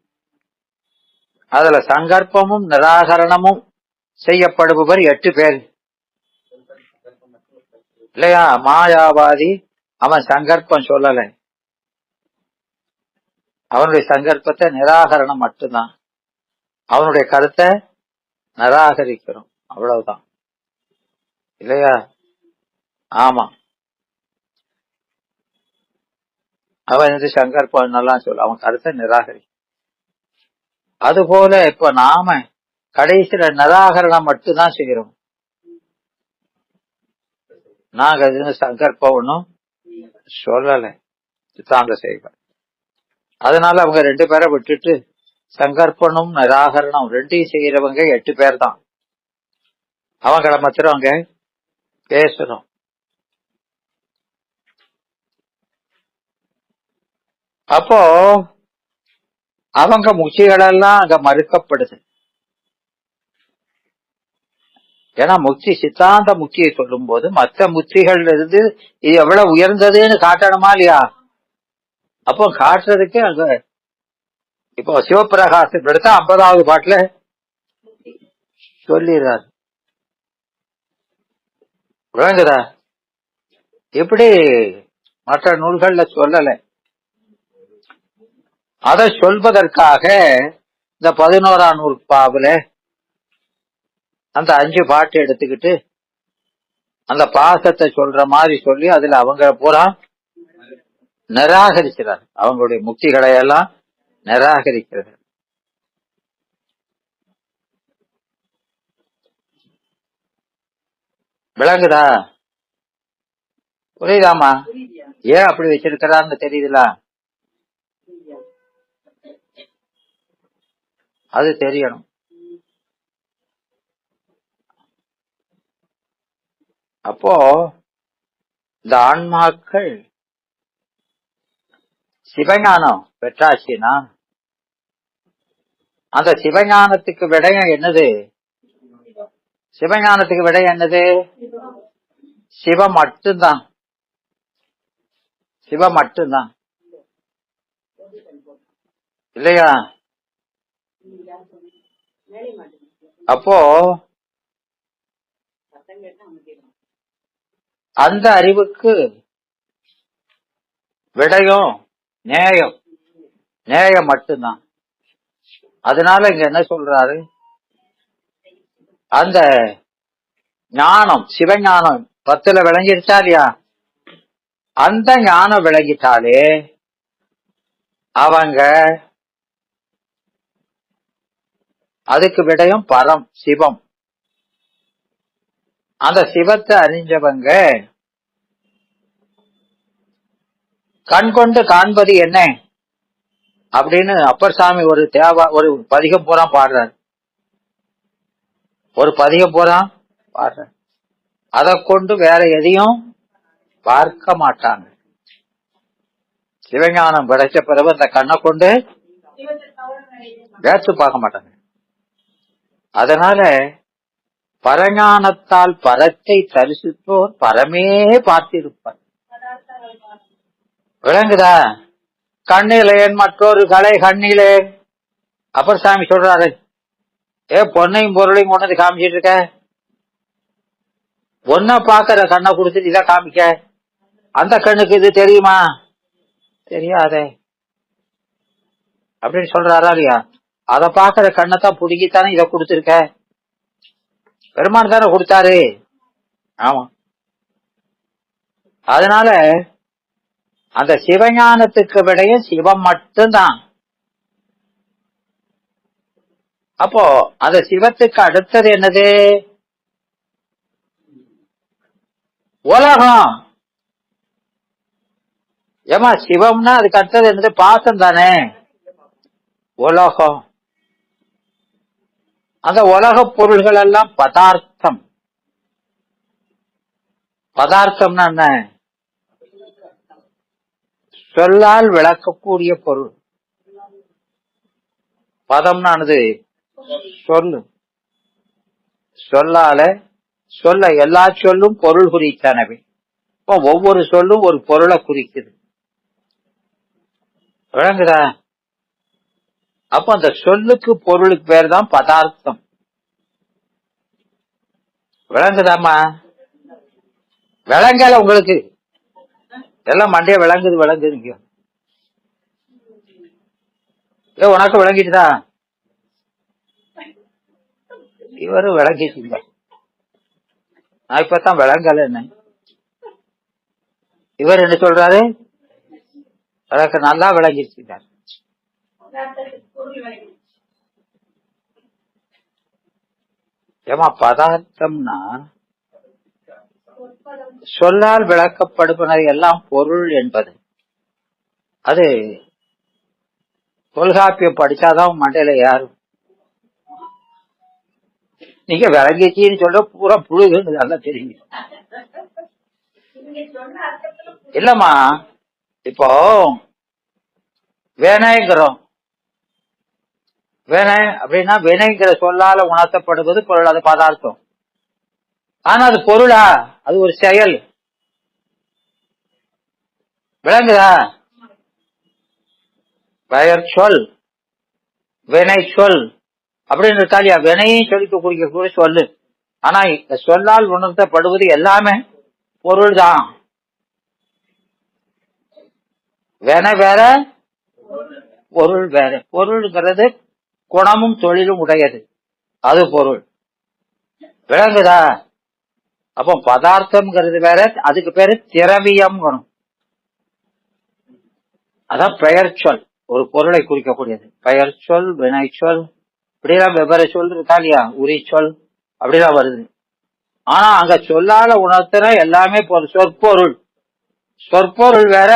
அதுல சங்கற்பமும் நிராகரணமும் செய்யப்படுபவர் 8 பேர் இல்லையா? மாயாவாதி அவன் சங்கற்பம் சொல்லல, அவனுடைய சங்கற்பத்தை நிராகரணம் மட்டும்தான், அவனுடைய கருத்தை நிராகரிக்கிறோம், அவ்வளவுதான் இல்லையா? ஆமா, அவன் வந்து சங்கற்பம் நல்லா சொல்ல, அவன் கருத்தை நிராகரி. அதுபோல இப்ப நாம கடைசியில நிராகரணம் மட்டும்தான் செய்யறோம். நாங்க சங்கற்பம் ஒன்னும் சொல்லல, சித்தாந்த செய்வோம். அதனால அவங்க 2 பேரை விட்டுட்டு சங்கற்பனும் நிராகரணம் 2ஐயும் செய்யறவங்க 8 பேர் தான். அவங்கள மாத்திரம் அங்க பேசணும். அப்போ அவங்க முக்திகளெல்லாம் அங்க மறுக்கப்படுது. ஏன்னா முக்தி, சித்தாந்த முக்தியை சொல்லும் போது மற்ற முக்திகள் இருந்து இது எவ்வளவு உயர்ந்ததுன்னு காட்டணுமா இல்லையா? அப்போ காட்டுறதுக்கு அங்க இப்போ சிவபிரகாசம் எடுத்தா 50வது பாட்டுல சொல்லிடுறாரு. விளங்குதா? இப்படி மற்ற நூல்கள்ல சொல்லல. அதை சொல்வதற்காக இந்த 11ஆம் நூற்பாவுல அந்த 5 பாட்டு எடுத்துக்கிட்டு அந்த பாசத்தை சொல்ற மாதிரி சொல்லி அதுல அவங்க பூரா நிராகரிக்கிறார், அவங்களுடைய முக்திகளை எல்லாம் நிராகரிக்கிறது. விளங்குதா? புரியுதாமா? ஏன் அப்படி வச்சிருக்கிறான்னு தெரியுதுல? அது தெரியணும். அப்போ இந்த ஆன்மாக்கள் சிவஞானம் பெற்றாச்சுன்னா அந்த சிவஞானத்துக்கு விடயம் என்னது? சிவஞானத்துக்கு விடயம் என்னது? சிவம் மட்டும்தான். சிவம் மட்டும்தான் இல்லையா? அப்போ அந்த அறிவுக்கு விடயம் நேயம், நேயம் மட்டும்தான். அதனால இங்க என்ன சொல்றாரு? அந்த ஞானம், சிவஞானம் 10ல விளங்கிருச்சா இல்லையா? அந்த ஞானம் விளங்கிட்டாலே அவங்க அதுக்கு விடயம் பரம், சிவம். அந்த சிவத்தை அறிஞ்சவங்க கண் கொண்டு காண்பது என்ன அப்படின்னு அப்பர் சாமி ஒரு பதிகம் பூரா பாடுறார். ஒரு பதிகம் பூரா பாடுறார். அதை கொண்டு வேற எதையும் பார்க்க மாட்டாங்க. சிவஞானம் கிடைச்ச பிறகு அந்த கண்ணை கொண்டு வேற்று பார்க்க மாட்டாங்க. அதனால பரஞானத்தால் பரத்தை தரிசித்தோர் பரமே பார்த்திருப்பார். விளங்குதா? கண்ணிலேன் மற்றொரு கலை கண்ணிலேன். அப்பர் சாமி சொல்றாரு, பொன்னையும் பொருளையும் கொண்டு வந்து காமிச்சிட்டு இருக்க, ஒன்ன பாக்குற கண்ணை கொடுத்துட்டு இதை காமிக்க, அந்த கண்ணுக்கு இது தெரியுமா? தெரியாதே அப்படின்னு சொல்றாரா இல்லையா? அதை பாக்குற கண்ணைத்தான் புடுங்கித்தானே இதை கொடுத்துருக்க. பெருமான் தானே கொடுத்தாரு. ஆமா. அதனால அந்த சிவஞானத்துக்கு விடைய சிவம் மட்டும்தான். அப்போ அந்த சிவத்துக்கு அடுத்தது என்னது? உலகம். ஏமா சிவம்னா அதுக்கு அடுத்தது என்னது? பாசம் தானே. உலகம். அந்த உலக பொருள்கள் எல்லாம் பதார்த்தம். பதார்த்தம்னா என்ன? சொல்லால் விளக்கக்கூடிய பொருள். பதம்னானது சொல்லு. சொல்லால சொல்ல எல்லா சொல்லும் பொருள் குறித்தனவே. ஒவ்வொரு சொல்லும் ஒரு பொருளை குறிக்குது. விளங்குதா? அப்ப அந்த சொல்லுக்கு பொருளுக்கு பேர் தான் பதார்த்தம். விளங்குதாமா? விளங்கல உங்களுக்கு எல்லாம் மண்டைய விளங்குது. உனக்கு விளங்கிட்டுதா? இவரும் விளங்கிட்டீங்க. நான் இப்பதான் விளங்கல. என்ன இவர் என்ன சொல்றாரு? எனக்கு நல்லா விளங்கிருச்சார். ஏமா பதார்த்தம்னா சொல்லால் விளக்கப்படுவது எல்லாம் பொருள் என்பது. அது தொல்காப்பியம் படிச்சாதான் மண்டையில யாரும். நீங்க விளங்கிச்சின்னு சொல்ற பூரா புழுகுன்னு நல்லா தெரியும். இல்லம்மா, இப்போ வினைங்கிறோம். வினை அப்படின்னா வினைங்கிற சொல்லால உணர்த்தப்படுவது பொருள். அது பதார்த்தம். ஆனா அது பொருளா? அது ஒரு செயல். விளங்குதா? பெயர் சொல், வினை சொல் அப்படின்னு இருக்கா இல்லையா? வினையும் சொல்லிக்க குறிக்கக்கூடிய சொல்லு. ஆனா சொல்லால் உணர்த்தப்படுவது எல்லாமே பொருள் தான். வினை வேற, பொருள் வேற. பொருள்ங்கிறது குணமும் தொழிலும் உடையது, அது பொருள். விளங்குதா? அப்போ பதார்த்தம்ங்கிறது வேற, அதுக்கு பேரு திரவியம் வரும். அதான் பெயர் சொல், ஒரு பொருளை குறிக்கக்கூடியது. பெயர் சொல், வினை சொல், இப்படிலாம் வெவ்வேறு சொல் இருக்கா இல்லையா? உரி சொல் அப்படிலாம் வருது. ஆனா அங்க சொல்லால உணர்த்துற எல்லாமே சொற்பொருள். சொற்பொருள் வேற,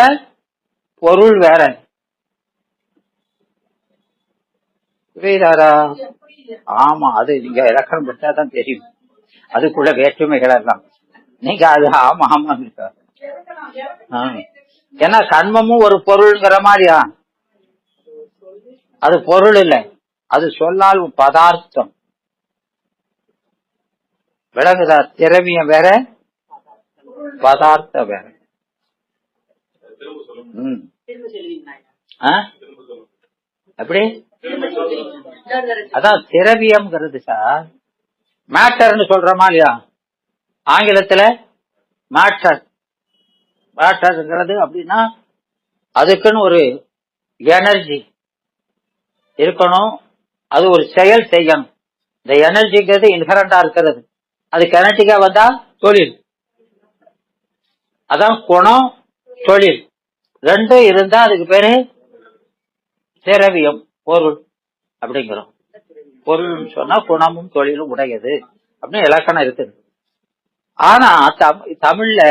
பொருள் வேற. புரியுதாரா? ஆமா, அது நீங்க இலக்கணம் படிச்சாதான் தெரியும் அதுக்குள்ள வேற்றுமைகள் எல்லாம். நீங்க அது ஆமா ஆமா. ஏன்னா கண்மமும் ஒரு பொருள்ங்கிற மாதிரியா? அது பொருள் இல்லை, அது சொல்லால் பதார்த்தம். விளங்குதா? திரவியம் வேற, பதார்த்தம் வேற. எப்படி? அதான் திரவியம்ங்கிறது சார், மேட்டர்னு சொல்றோமா இல்லையா? ஆங்கிலத்துல மேட்டர். மேட்டர்ங்கிறது அப்படின்னா அதுக்குன்னு ஒரு எனர்ஜி இருக்கணும், அது ஒரு செயல் செய்யணும். இந்த எனர்ஜிங்கிறது இன்ஹரண்டா இருக்கிறது, அது கெனட்டிக்கா வந்தா தொழில். அதான் குணம் தொழில் ரெண்டும் இருந்தா அதுக்கு பேரு திரவியம், பொருள் அப்படிங்கிறோம். பொருள் சொன்னா குணமும் தொழிலும் உடையது அப்படின்னு இலக்கணம் இருக்குது. ஆனா தமிழ்ல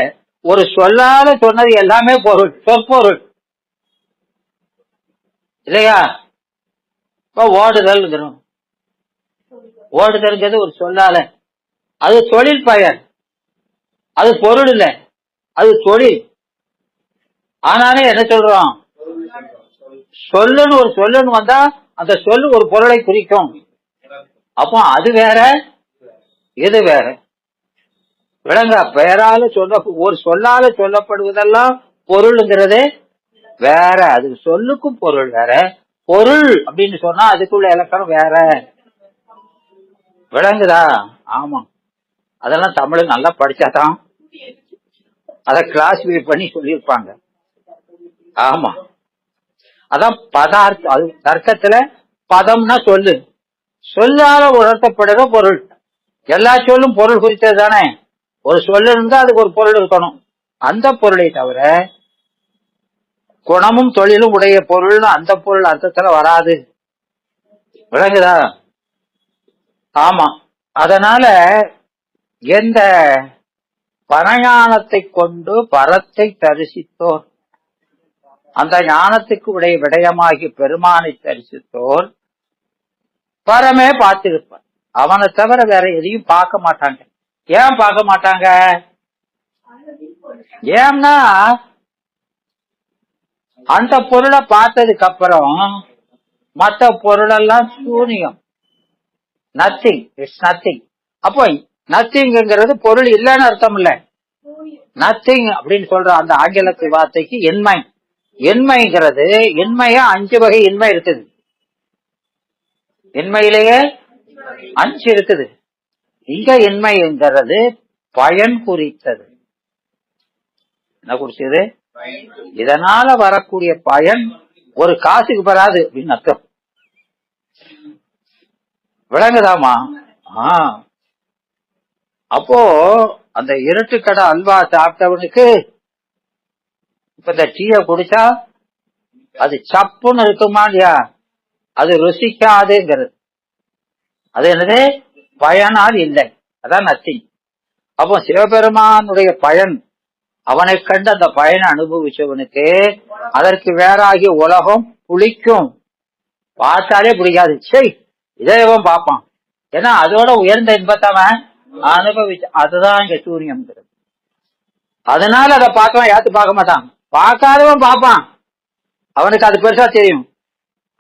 ஒரு சொல்லால சொன்னது எல்லாமே பொருள், சொற்பொருள் இல்லையா? இப்ப ஓடுதல், ஓடுதல்ங்கிறது ஒரு சொல்லால, அது தொழில் பயன், அது பொருள் இல்ல, அது தொழில். ஆனாலும் என்ன சொல்றோம்? சொல்லுன்னு ஒரு சொல்லுன்னு வந்தா அந்த சொல்லு ஒரு பொருளை குறிக்கும். அப்போ அது வேற, இது வேற. விளங்க? பெயரால சொல்ல, ஒரு சொல்லால சொல்லப்படுவதெல்லாம் பொருள்ங்கிறது வேற, அது சொல்லுக்கும் பொருள் வேற. பொருள் அப்படின்னு சொன்னா அதுக்குள்ள இலக்கணம் வேற. விளங்குதா? ஆமா, அதெல்லாம் தமிழ் நல்லா படிச்சாதான் அத கிளாசிஃபை பண்ணி சொல்லியிருப்பாங்க. ஆமா, அதான் பதார்த்தம். அது தர்க்கத்துல பதம்னா சொல்லு, சொல்லால உணர்த்தப்படுற பொருள். எல்லா சொல்லும் பொருள் குறித்தது தானே. ஒரு சொல்லு இருந்தா அதுக்கு ஒரு பொருள் இருக்கணும். அந்த பொருளை தவிர குணமும் தொழிலும் உடைய பொருள்னு அந்த பொருள் அர்த்தத்துல வராது. விளங்குதா? ஆமா, அதனால எந்த பரஞானத்தை கொண்டு பரத்தை தரிசித்தோர், அந்த ஞானத்துக்கு உடைய விடயமாகி பெருமானை தரிசித்தோர் பரமே பார்த்திருப்பார். அவனை தவிர வேற எதையும் பார்க்க மாட்டாங்க. ஏன் பார்க்க மாட்டாங்க? ஏன்னா அந்த பொருளை பார்த்ததுக்கு அப்புறம் மற்ற பொருளெல்லாம் சூனியம், நத்திங், இட்ஸ் நத்திங். அப்போ நத்திங்கிறது பொருள் இல்லைன்னு அர்த்தம் இல்ல. நத்திங் அப்படின்னு சொல்ற அந்த ஆங்கிலத்து வார்த்தைக்கு என்மை, என்மைங்கிறது, என்மைய 5 வகை என்மை இருக்குது. என்மையிலேயே 5 இருக்குது. இங்க என்மைங்கிறது பயன் குறித்தது. என்ன குறிச்சது? இதனால வரக்கூடிய பயன் ஒரு காசுக்கு பெறாது அப்படின்னு அர்த்தம். விளங்குதாமா? அப்போ அந்த இருட்டுக்கடை அல்வா சாப்பிட்டவனுக்கு இப்ப இந்த டீய குடிச்சா அது சப்புன்னு இருக்குமா இல்லையா? அது ருசிக்காதுங்கிறது. அது என்னது? பயனால் இல்லை, அதான் நத்திங். அப்போ சிவபெருமானுடைய பயன், அவனை கண்டு அந்த பயனை அனுபவிச்சவனுக்கு அதற்கு வேறாகிய உலகம் புளிக்கும், பார்த்தாலே பிடிக்காது. சரி, இதையவன் பார்ப்பான். ஏன்னா அதோட உயர்ந்த இன்பத்தவன் அனுபவிச்ச, அதுதான் இங்க சூரியம். அதனால அதை பார்க்கவன் யாத்து பார்க்க மாட்டான், பார்க்காதவன் பார்ப்பான். அவனுக்கு அது பெருசா தெரியும்.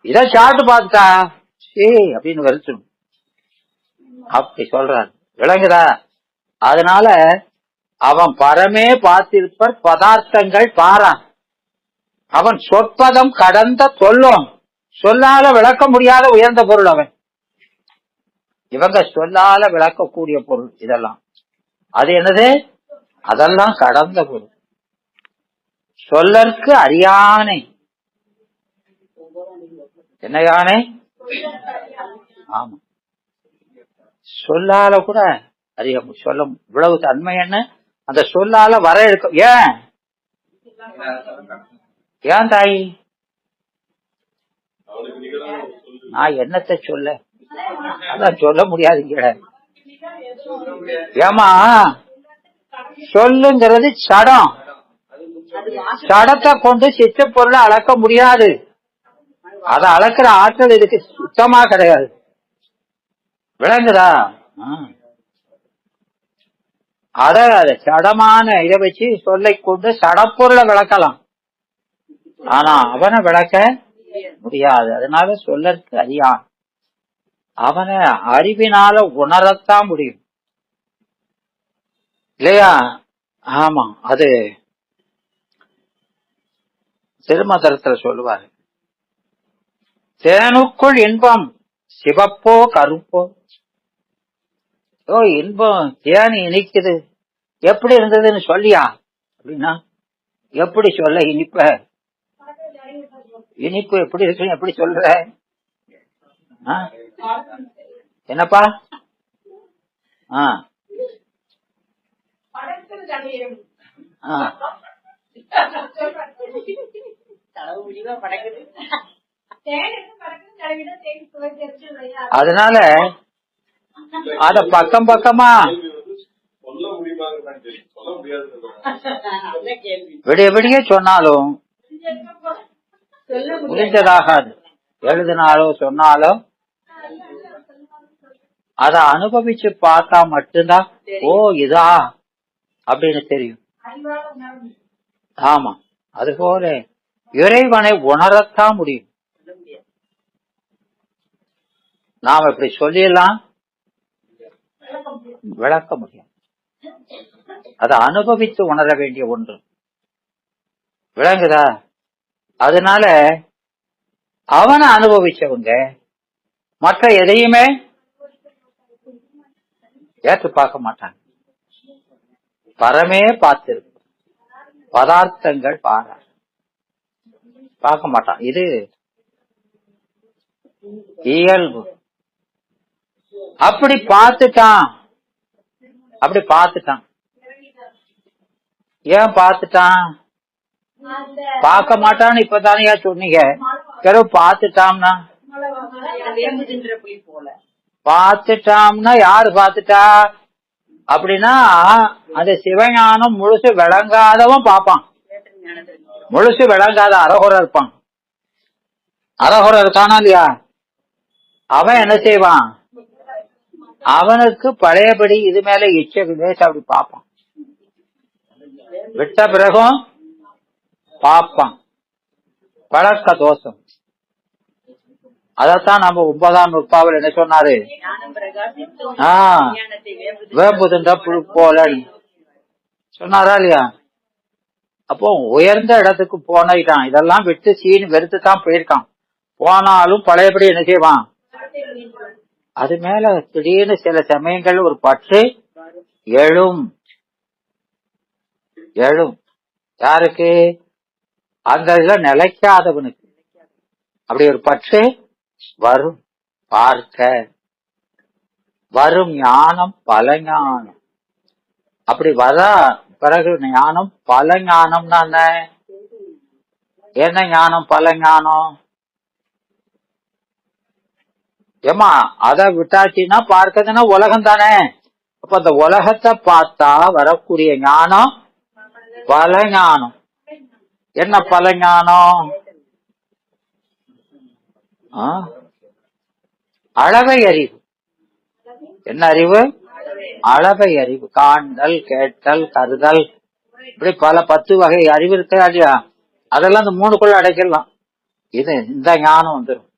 இதை சாப்பிட்டு பார்த்துட்டா சரி அப்படின்னு வெறுத்துடும், அப்படி சொல்றான். விளங்குதா? அதனால அவன் பரமே பார்த்திருப்பர் பதார்த்தங்கள் பாரான். அவன் சொற்பதம் கடந்த சொல்லும், சொல்லால விளக்க முடியாத உயர்ந்த பொருள் அவன். இவங்க சொல்லால விளக்கக்கூடிய பொருள் இதெல்லாம். அது என்னது? அதெல்லாம் கடந்த பொருள். சொல்லற்கு அறியானை. என்ன யானை? ஆமா, சொல்லால கூட அறிய சொல்ல இவ்வளவு தன்மை என்ன அந்த சொல்லால வர இருக்கும். ஏன் தாய் நான் என்னத்தை சொல்ல, அதான் சொல்ல முடியாதுங்க. ஏமா சொல்லுங்கிறது சடம், சடத்தை கொண்டு சித்த பொருளை அளக்க முடியாது. அதை அளக்கிற ஆற்றல் இதுக்கு சுத்தமா கிடையாது. விளங்குதா? அத சடமான இதை வச்சு சொல்லை கொண்டு சடப்பொருளை விளக்கலாம். ஆனா அவனை விளக்க முடியாது. அதனால சொல்லற்கு அறியான். அவனை அறிவினால உணரத்தான் முடியும் இல்லையா? ஆமா, அது திருமந்திரத்துல சொல்லுவாரு, தேனுக்குள் இன்பம் சிவப்போ கருப்போ. இன்பம் தேன் இனிக்குது, எப்படி இருந்ததுன்னு சொல்லியா அப்படின்னா எப்படி சொல்ல? இனிப்பு எப்படி இருக்கு எப்படி சொல்ற? என்னப்பா? அதனால அத பக்கம் பக்கமா விடிய விடிய சொன்னாலும் புரிஞ்சதாகாது. எழுதினாலோ சொன்னாலோ அத அனுபவிச்சு பார்த்தா மட்டும்தான் ஓ இதா அப்படின்னு தெரியும். ஆமா, அதுபோல இறைவனை உணரத்தான் முடியும். நாம இப்படி சொல்லிடலாம், விளக்க முடியும். அதை அனுபவித்து உணர வேண்டிய ஒன்று. விளங்குதா? அதனால அவனை அனுபவிச்சவங்க மற்ற எதையுமே ஏற்று பார்க்க மாட்டாங்க. பரமே பார்த்திருக்கும் பதார்த்தங்கள் பார்க்க மாட்டான். இது இயல்பு. அப்படி பார்த்துட்டான். ஏன் பார்த்துட்டான்? பார்க்க மாட்டான்னு இப்பதானே சொன்னீங்க. பிறகு பார்த்துட்டாம்னா யாரு பார்த்துட்டா அப்படின்னா அந்த சிவஞானம் முழுசு விளங்காதவன் பார்ப்பான். முழுசு விளங்காத அரகுற இருப்பான். அரகுற இருக்கானா இல்லையா? அவன் என்ன செய்வான்? அவனுக்கு பழையபடி இது மேல இச்சை விலேசம் அப்படி பார்ப்பான். விட்ட பிறகும் பார்ப்பான். பழக்க தோஷம். அதத்தான் நம்ம 9ஆம் நூற்பாவில் என்ன சொன்னாரு? வேம்புதுண்ட புழு போல சொன்னாரா இல்லையா? அப்போ உயர்ந்த இடத்துக்கு போனான். இதெல்லாம் விட்டு சீனி வெறுத்துதான் போயிருக்கான். போனாலும் பழையபடி என்ன செய்வான்? அது மேல திடீர்னு சில சமயங்கள் ஒரு பற்று எழும். யாருக்கு? அந்த இதுல நிலைக்காதவனுக்கு அப்படி ஒரு பற்று வரும். பார்க்க வரும் ஞானம் பல ஞானம். அப்படி வர பிறகு ஞானம் பல ஞானம்னா என்ன ஞானம்? பல ஞானம். ஏமா அத விட்டாச்சுன்னா பார்க்கறதுன்னா உலகம் தானே. அப்ப அந்த உலகத்தை பார்த்தா வரக்கூடிய ஞானம் பல ஞானம். என்ன பல ஞானம்? அளவை அறிவு. என்ன அறிவு? அளவை அறிவு. காண்டல், கேட்டல், கருதல், இப்படி பல 10 வகை அறிவு இருக்கா இல்லையா? அதெல்லாம் இந்த 3க்குள்ள அடைக்கலாம். இது இந்த ஞானம் வந்துடும்.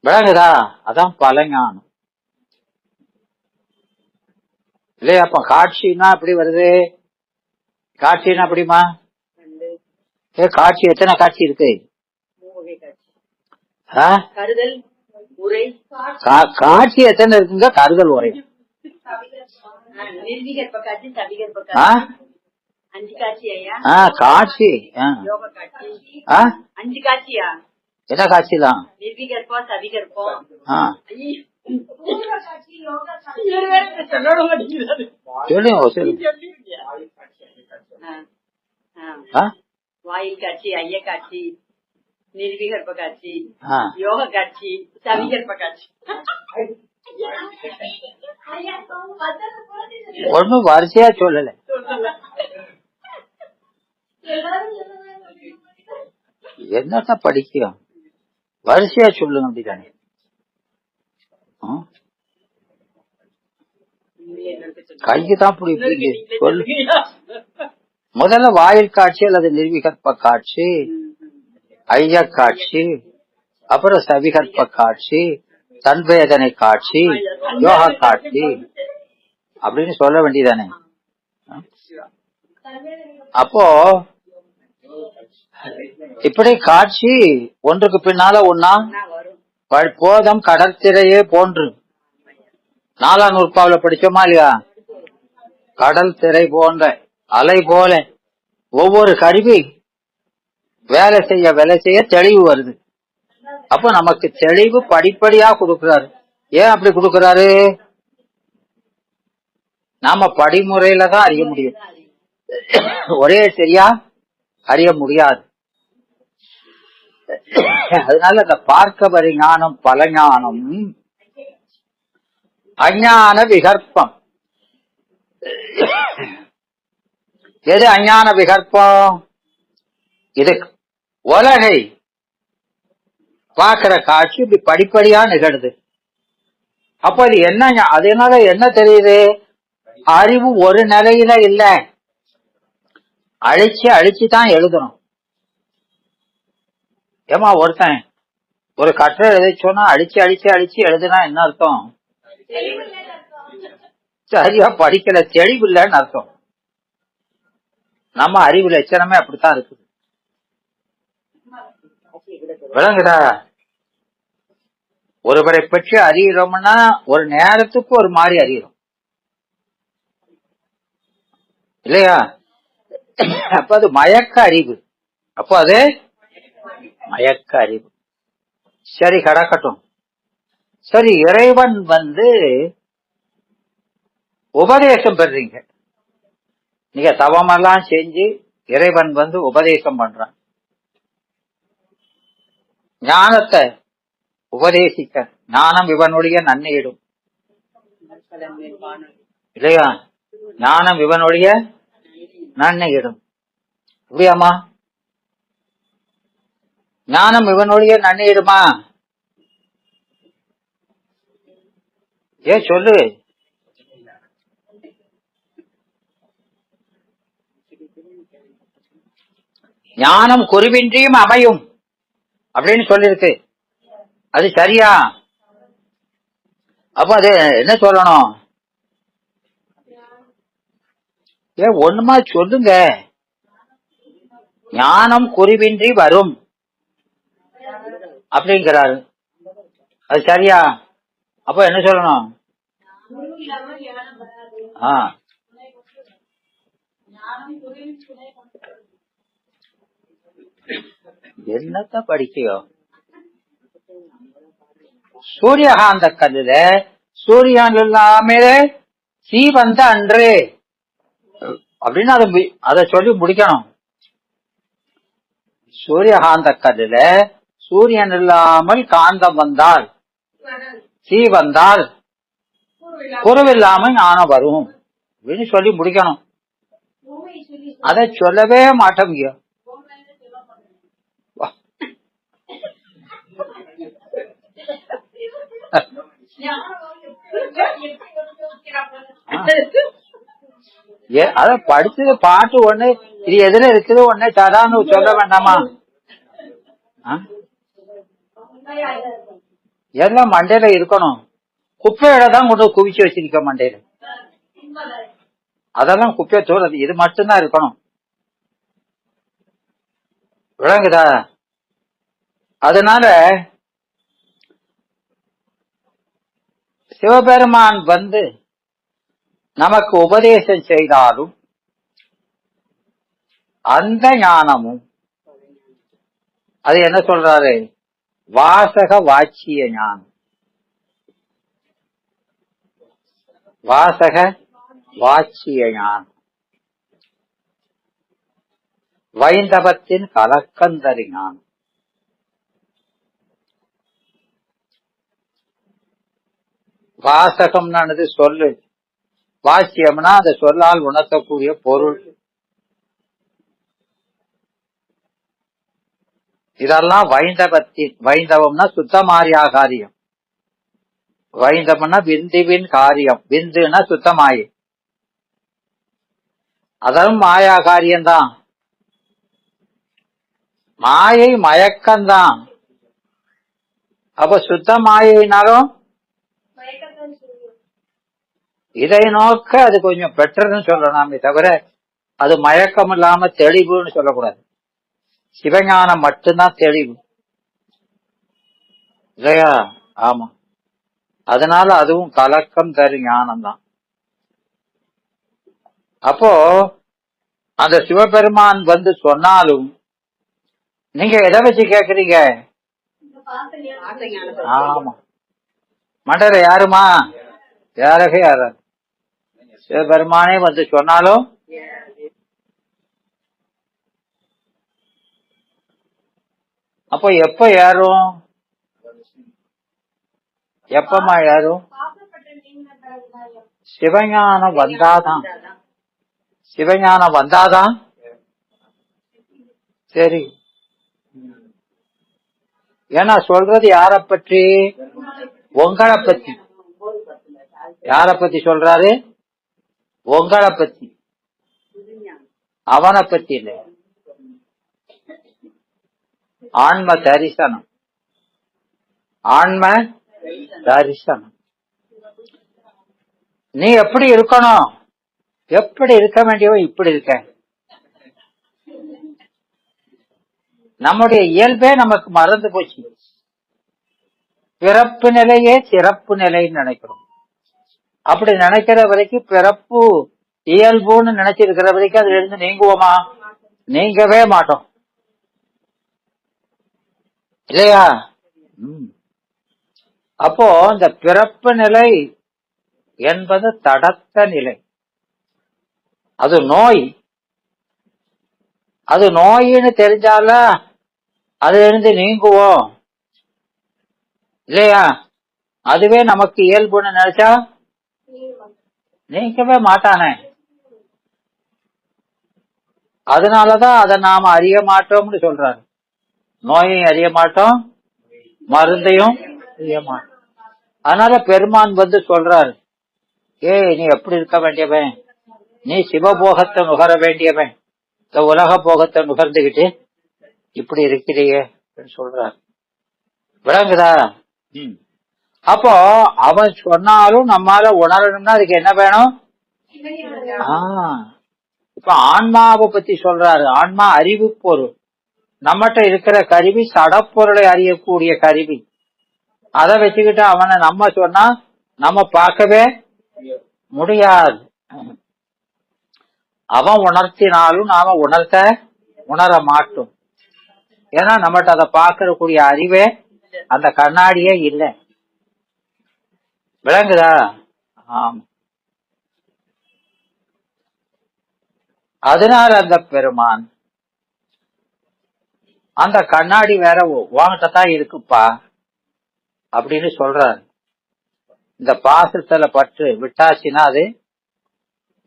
விளங்குதா? அதான் பல ஞானம் இல்லையா? அப்ப காட்சின்னா எப்படி வருது? காட்சின்னா அப்படிமா? காட்சி எத்தனை காட்சி இருக்கு? காட்சி எத்தனை இருக்குங்க? கருதல் உரை. காட்சி என்ன காட்சி தான்? நிர்விகற்பம் சவிகற்பம். வாயில் காட்சி, ஐய காட்சி, நிர்விகற்ப காட்சி, யோக காட்சி, சவிகற்ப காட்சி. ஒண்ணு வரிசையா சொல்லல. என்னதான் படிக்கிறோம், வரிசையா சொல்லுங்க அப்படிதானே. கைக்குதான் பிடிப்பீங்க சொல்லு. முதல்ல வாயில் காட்சி அல்லது நிர்விகற்ப காட்சி, ஐய காட்சி, அப்புறம் சவிகற்ப காட்சி, தன்வேதனை காட்சி, யோகா காட்சி அப்படின்னு சொல்ல வேண்டியதானே. அப்போ இப்படி காட்சி ஒன்றுக்கு பின்னால ஒன்னா போதம் கடற்திரையே போன்று 4ஆம் நூற்பாவில படிச்சோமா இல்லையா? கடல் திரை போன்ற அலை போல ஒவ்வொரு கருவி வேலை செய்ய தெளிவு வருது. அப்ப நமக்கு தெளிவு படிப்படியா கொடுக்கிறாரு. ஏன் அப்படி கொடுக்கிறாரு? நாம படிமுறையில தான் அறிய முடியும், ஒரே சரியா அறிய முடியாது. அதனால இந்த பார்க்க வரி ஞானம் பல ஞானம், அஞ்ஞான விகற்பம். எது அஞ்ஞான விகற்பம்? இது உலகை பார்க்கிற காட்சி இப்படி படிப்படியா நிகழுது. அப்ப அது என்ன? அதனால என்ன தெரியுது? அறிவு ஒரு நிலையில இல்ல, அழிச்சுதான் எழுதணும். ஏமா ஒருத்தன் ஒரு கட்டுரை எழுத சொன்னா அழிச்சு எழுதுனா என்ன அர்த்தம்? சரியா படிக்கல, தெளிவு இல்லைன்னு அர்த்தம். நம்ம அறிவு லட்சணமே அப்படித்தான் இருக்குது. விளங்குதா? ஒருவரை பற்றி அறிகிறோம்னா ஒரு நேரத்துக்கு ஒரு மாதிரி அறிகிறோம் இல்லையா? அப்ப அது மயக்க அறிவு. அப்போ அது மயக்க அறிவு. சரி, கடக்கட்டும். சரி, இறைவன் உபதேசம் பெறீங்க. நீங்க தவமெல்லாம் செஞ்சு இறைவன் உபதேசம் பண்றான். ஞானத்தை உபதேசிக்க ஞானம் இவனுடைய நன்மையிடும் இல்லையா? ஞானம் இவனுடைய நன்மையிடும். அப்படியாமா? ஞானம் இவனுடைய நன்மையிடுமா? ஏன் சொல்லு. ஞானம் குருவின்றியும் அமையும் அப்படின்னு சொல்லிருக்கு. அது சரியா? அப்ப அது என்ன சொல்லணும்? ஏன் ஒண்ணுமா சொல்லுங்க. ஞானம் குருவின்றி வரும் அப்படிங்கிறாரு. அது சரியா? அப்ப என்ன சொல்லணும்? என்னத்த படிக்கையோ? சூரியகாந்த கல்லுல சூரியன் இல்லாம சீ வந்த அன்று அப்படின்னு அதை சொல்லி முடிக்கணும். சூரியகாந்த கல்லுல சூரியன் இல்லாமல் காந்தம் வந்தால், சீ வந்தால் குருவில்லாம ஞானம் வரும் அப்படின்னு சொல்லி முடிக்கணும். அதை சொல்லவே மாட்டோங்க. அத படிச்சது பாட்டு ஒண்ணு, இது எதுல இருக்குது ஒண்ணு தரான்னு சொல்ல வேண்டாமா? எல்லாம் மண்டையில இருக்கணும். குப்பையில தான் கொண்டு குவிச்சு வச்சிருக்க மண்டையில. அதெல்லாம் குப்பையை தோறது, இது மட்டும்தான் இருக்கணும். விளங்குதா? அதனால சிவபெருமான் நமக்கு உபதேசம் செய்தாலும் அந்த ஞானமும் அது என்ன சொல்றாரு? வாசக வாச்சிய ஞானம். வாசக வாச்சிய ஞானம். வைந்தவத்தின் கலக்கந்தரி ஞானம். வாசகம்னானது சொல்லு, வாச்சியம்னா அந்த சொல்லால் உணர்த்தக்கூடிய பொருள். இதெல்லாம் வைந்தவத்தின். வைந்தவம்னா சுத்தமாரியா காரியம். வைந்தவம்னா விந்துவின் காரியம். விந்துனா சுத்தமாயி, அதுவும் மாயா காரியம்தான். மாயை மயக்கம்தான். அப்ப சுத்த மாயினாலும் இதை நோக்க அது கொஞ்சம் பெட்டர்னு சொல்லலாமே தவிர அது மயக்கம் இல்லாம தெளிவுன்னு சொல்லக்கூடாது. சிவஞானம் மட்டும்தான் தெளிவு இல்லையா? ஆமா. அதனால அதுவும் கலக்கம் தரு ஞானம் தான். அப்போ அந்த சிவபெருமான் வந்து சொன்னாலும் நீங்க எதை வச்சு கேக்குறீங்க? ஆமா. மண்டல யாருமா? யாரக யார? சிவபெருமானே வந்து சொன்னாலும் அப்போ எப்ப ஏறும்? எப்பமா ஏறும்? சிவஞானம் வந்தாதான். சிவஞானம் வந்தாதான் சரி. ஏன்னா சொல்றது யார பற்றி? உங்களை பத்தி. யார பத்தி சொல்றாரு? உங்களை பத்தி, அவனை பத்தி இல்ல. ஆன்ம தரிசனம். ஆன்ம தரிசனம். நீ எப்படி இருக்கணும்? எப்படி இருக்க வேண்டியவன் இப்படி இருக்க. நம்முடைய இயல்பே நமக்கு மறந்து போச்சு. பிறப்பு நிலையே சிறப்பு நிலைன்னு நினைக்கிறோம். அப்படி நினைக்கிற வரைக்கும் பிறப்பு இயல்புன்னு நினைச்சிருக்கிற வரைக்கும் அதுல இருந்து நீங்குவோமா? நீங்கவே மாட்டோம் இல்லையா? அப்போ இந்த பிறப்பு நிலை என்பது தடத்த நிலை. அது நோய். அது நோயின்னு தெரிஞ்சால அதுல இருந்து நீங்குவோம் இல்லையா? அதுவே நமக்கு இயல்புன்னு நினைச்சா நீங்கவே மாட்டானே. அதனாலதான் அதை நாம அறிய மாட்டோம்னு சொல்றாரு. நோயையும் அறிய மாட்டோம், மருந்தையும் அறிய மாட்டோம். அதனால பெருமான் வந்து சொல்றாரு, நீ எப்படி இருக்க வேண்டியவன்? நீ சிவபோகத்தை நுகர வேண்டியவன். இந்த உலக போகத்தை நுகர்ந்துகிட்டு இப்படி இருக்கிறீங்க சொல்றாரு. விளங்குதா? அப்போ அவன் சொன்னாலும் நம்மால உணரணும்னா அதுக்கு என்ன வேணும்? இப்ப ஆன்மாவை பத்தி சொல்றாரு. ஆன்மா அறிவு பொருள். நம்மகிட்ட இருக்கிற கருவி சடப்பொருளை அறியக்கூடிய கருவி. அதை வச்சுக்கிட்டு அவனை நம்ம சொன்னா நம்ம பார்க்கவே முடியாது. அவன் உணர்த்தினாலும் நாம உணர மாட்டோம். ஏன்னா நம்மகிட்ட அதை பார்க்கக்கூடிய அறிவே அந்த கண்ணாடியே இல்லை. விளங்குதா? ஆமா. அதனால அந்த பெருமான் அந்த கண்ணாடி வேற உன்கிட்ட தான் இருக்குப்பா அப்படின்னு சொல்றாரு. இந்த பாசத்துல பற்று விட்டாச்சுன்னா அது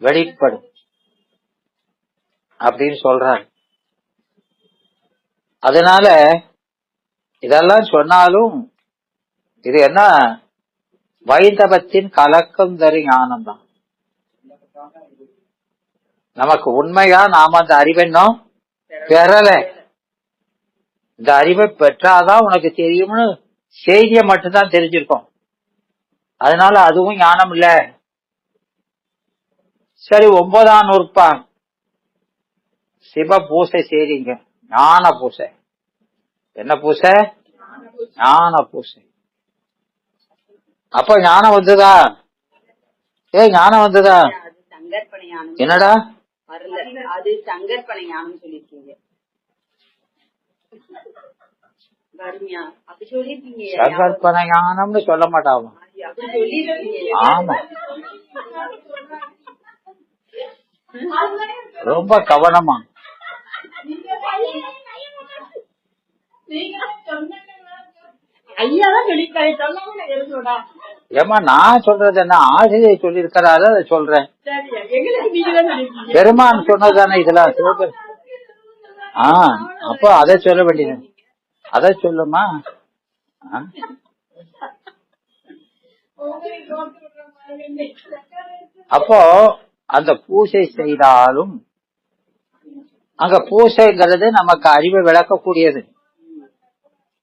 வெளிப்படும் அப்படின்னு சொல்றாரு. அதனால இதெல்லாம் சொன்னாலும் இது என்ன? வைந்தவத்தின் கலக்கம் தரு ஞானம் தான். நமக்கு உண்மையா நாம அந்த அறிவென்னும் பெறல. இந்த அறிவை பெற்றாதான் உனக்கு தெரியும்னு செய்தியை மட்டும்தான் தெரிஞ்சிருக்கோம். அதனால அதுவும் ஞானம் இல்ல. சரி, 9ஆம் நூற்பான் சிவ பூசை செய்றீங்க. ஞான பூசை. என்ன பூசை? ஞான பூசை. அப்ப ஞானம் வந்ததா? ஞானம் வந்ததா? என்னடா அது சங்கற்பனை ஞானம் சொல்லிருக்கீங்க. அருமையா அப்படி சொல்லிருக்கீங்க. சங்கற்பன ஞானம்னு சொல்ல மாட்டாங்க. அப்படி சொல்லிருக்கீங்க. ஆமா, ரொம்ப கவனமா. ஏமா நான் சொல்றது என்ன, ஆசிரியர் சொல்லியிருக்கிறாரு அதை சொல்றேன். பெருமான் சொன்னதானே இதெல்லாம் சிவபெரு. அப்போ அதை சொல்ல வேண்டியது, அதை சொல்லுமா. அப்போ அந்த பூஜை செய்தாலும் அங்க பூஜைங்கிறது நமக்கு அறிவை விளக்கக்கூடியது.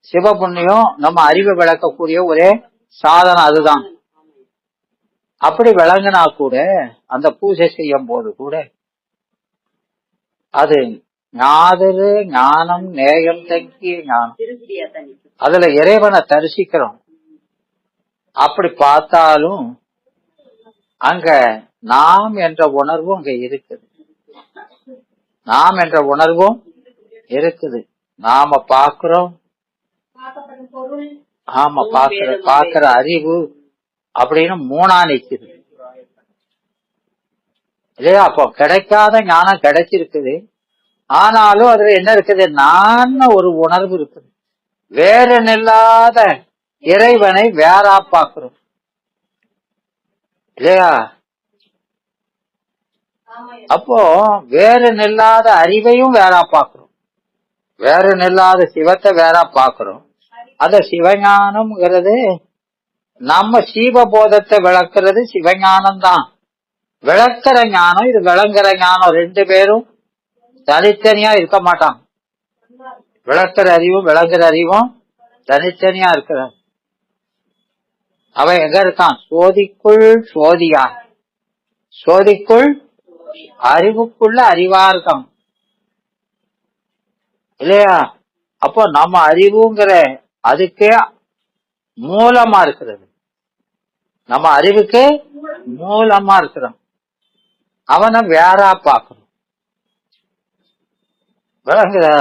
சிவபுண்ணியம் நம்ம அறிவை விளக்கக்கூடிய ஒரே சாதனம் அதுதான். அப்படி விளங்கினா கூட அந்த பூஜை செய்யும் போது கூட அது ஞாதரு ஞானம் நேயம் தங்கிய ஞானம், அதுல இறைவனை தரிசிக்கிறோம். அப்படி பார்த்தாலும் அங்க நாம் என்ற உணர்வும் அங்க இருக்குது. நாம் என்ற உணர்வும் இருக்குது. நாம பாக்குறோம், ஆமா பாக்குற அறிவு அப்படின்னு மூணா நிக்குது இல்லையா? அப்போ கிடைக்காத ஞானம் கிடைச்சிருக்குது. ஆனாலும் அதுல என்ன இருக்குது, நான் ஒரு உணர்வு இருக்குது. வேற நில்லாத இறைவனை வேறா பாக்குறோம் இல்லையா? அப்போ வேற நில்லாத அறிவையும் வேறா பாக்குறோம், வேற நில்லாத சிவத்தை வேறா பாக்குறோம். அத சிவஞானம்ங்கிறது நம்ம சீவபோதத்தை விளக்குறது சிவஞானம் தான். விளக்குற ஞானம் இது விளங்குற ஞானம், ரெண்டு பேரும் தனித்தனியா இருக்க மாட்டான். விளக்குற அறிவும் விளங்குற அறிவும் தனித்தனியா இருக்கிறார். அவன் எங்க இருக்கான்? சோதிக்குள் சோதியா, சோதிக்குள் அறிவுக்குள்ள அறிவா இருக்கான் இல்லையா? அப்போ நம்ம அறிவுங்கிற அதுக்கே மூலமா இருக்கிறது, நம்ம அறிவுக்கு மூலமா இருக்கிறோம். அவனை வேறா பார்க்கணும், விளங்குதா?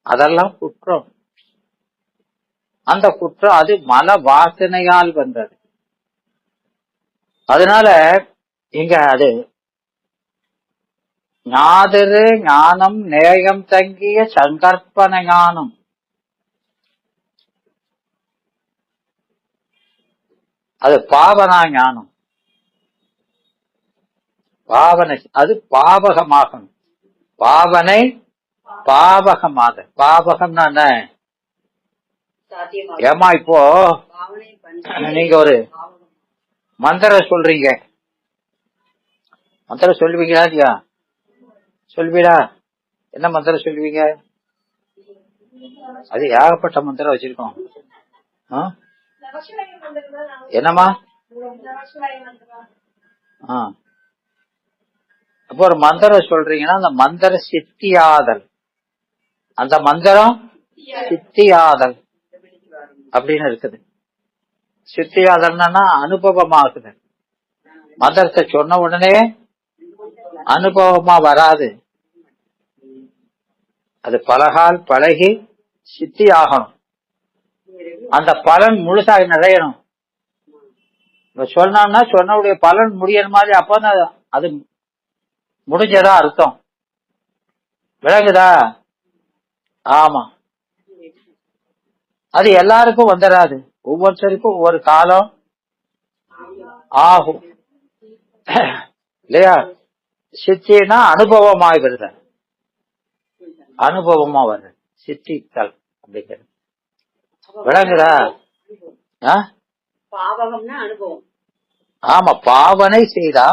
அதெல்லாம் குற்றம். அந்த குற்றம் அது மன வாசனையால் வந்தது. அதனால இங்க அது ஞாதரு ஞானம் நேயம் தங்கிய சங்கற்பன ஞானம். அது பாவனா ஞானம். பாவனை அது பாவகமாகணும். பாவனை பாவகமாக. பாவகம்னா என்ன? ஏமா இப்போ நீங்க ஒரு மந்திரம் சொல்றீங்க, மந்திரம் சொல்லுவீங்களா இல்லையா? சொல்வீடா? என்ன மந்திரம் சொல்லுவீங்க? அது ஏகப்பட்ட மந்திரம் வச்சிருக்கோம். என்னமா? அப்போ ஒரு மந்திரம் சொல்றீங்கன்னா அந்த மந்திர சித்தியாதல், அந்த மந்திரம் சித்தியாதல் அப்படின்னு இருக்குது. சித்தியாதல்னா அனுபவமாகுது. மந்திரத்தை சொன்ன உடனே அனுபவமா வராது, அது பலகால் பழகி சித்தி ஆகணும். அந்த பலன் முழுசா நிறையணும். சொன்னோம்னா சொன்னுடைய பலன் முடியற மாதிரி அப்பதான் அது முடிஞ்சதா அர்த்தம். விளங்குதா? ஆமா, அது எல்லாருக்கும் வந்துடாது, ஒவ்வொருத்தருக்கும் ஒவ்வொரு காலம் ஆகும் இல்லையா? சித்தினா அனுபவமாய் வருது, அனுபவமா வருது சித்தித்தல் அப்படிங்கிறது. விளங்குதா? அனுபவம். ஆமா, பாவனை செய்தா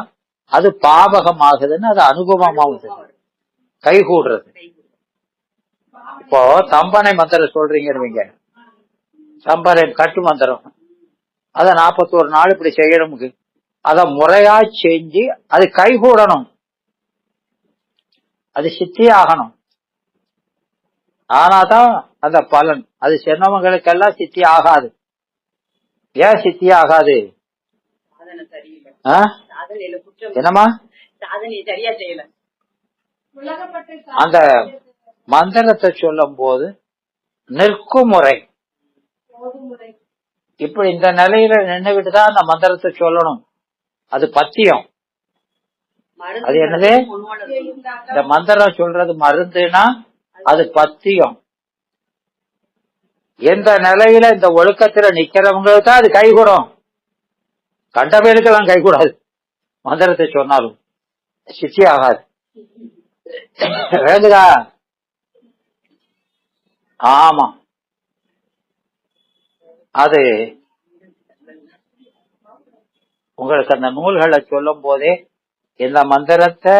அது பாவகம் ஆகுதுன்னு அது அனுபவமாகுது, கைகூடுறது. இப்போ தம்பனை மந்திரம் சொல்றீங்க, தம்பனை கட்டு மந்திரம், அத 41 நாள் இப்படி செய்யணும். அத முறையா செஞ்சு அது கைகூடணும், அது சித்தி ஆகணும். ஆனாதான் அந்த பலன். அது சொன்னவங்களுக்கெல்லாம் சித்தி ஆகாது. ஏன் சித்தி ஆகாது? என்னமா? அந்த மந்திரத்தை சொல்லும் போது நிற்கும் முறை. இப்படி இந்த நிலையில நின்னுகிட்டுதான் அந்த மந்திரத்தை சொல்லணும். அது பத்தியம். அது என்னது? இந்த மந்திரம் சொல்றது மருந்துனா அது பத்தியம். எந்த நிலையில இந்த ஒழுக்கத்துல நிக்கிறவங்களுக்கு தான் அது கைகூடும். கண்ட பேருக்கெல்லாம் கைகூடாது. மந்திரத்தை சொன்னாலும் சித்தி ஆகாது. வேண்டுதா? ஆமா. அது உங்களுக்கு அந்த நூல்களை சொல்லும் போதே இந்த மந்திரத்தை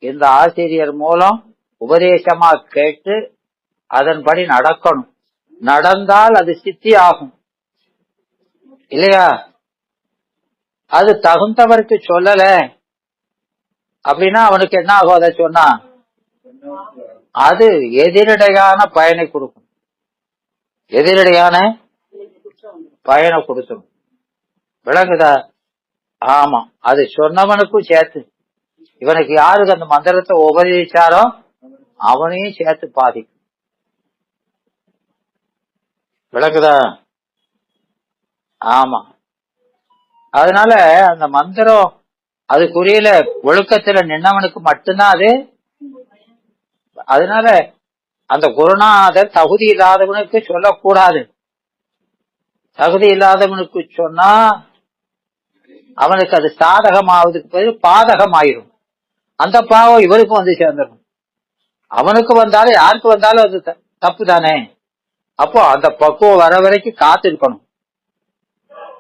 இந்த ஆசிரியர் மூலம் உபதேசமா கேட்டு அதன்படி நடக்கணும். நடந்தால் அது சித்தி ஆகும் இல்லையா? அது தகுந்தவருக்கு சொல்லல அப்படின்னா அவனுக்கு என்ன ஆகும்? அதை சொன்னா அது எதிரடையான பயனை கொடுக்கும். எதிரடையான பயனை கொடுத்துடும். விளங்குதா? ஆமா. அது சொன்னவனுக்கும் சேர்த்து, இவனுக்கு யாருக்கு அந்த மந்திரத்தை உபதேசிச்சாரோ அவனையும் சேர்த்து பாதிக்கும். விளங்குதா? ஆமா. அதனால அந்த மந்திரம் அதுக்குரிய ஒழுக்கத்துல நின்னவனுக்கு மட்டும்தான் அது. அதனால அந்த குருநாதர் தகுதி இல்லாதவனுக்கு சொல்லக்கூடாது. தகுதி இல்லாதவனுக்கு சொன்னா அவனுக்கு அது சாதகமாவதுக்கு பதில் பாதகம் ஆயிரும். அந்த பாவம் இவருக்கும் வந்து சேர்ந்துடும். அவனுக்கு வந்தாலும் யாருக்கு வந்தாலும் அது தப்பு தானே. அப்போ அந்த பக்குவம் வர வரைக்கும் காத்து இருக்கணும்.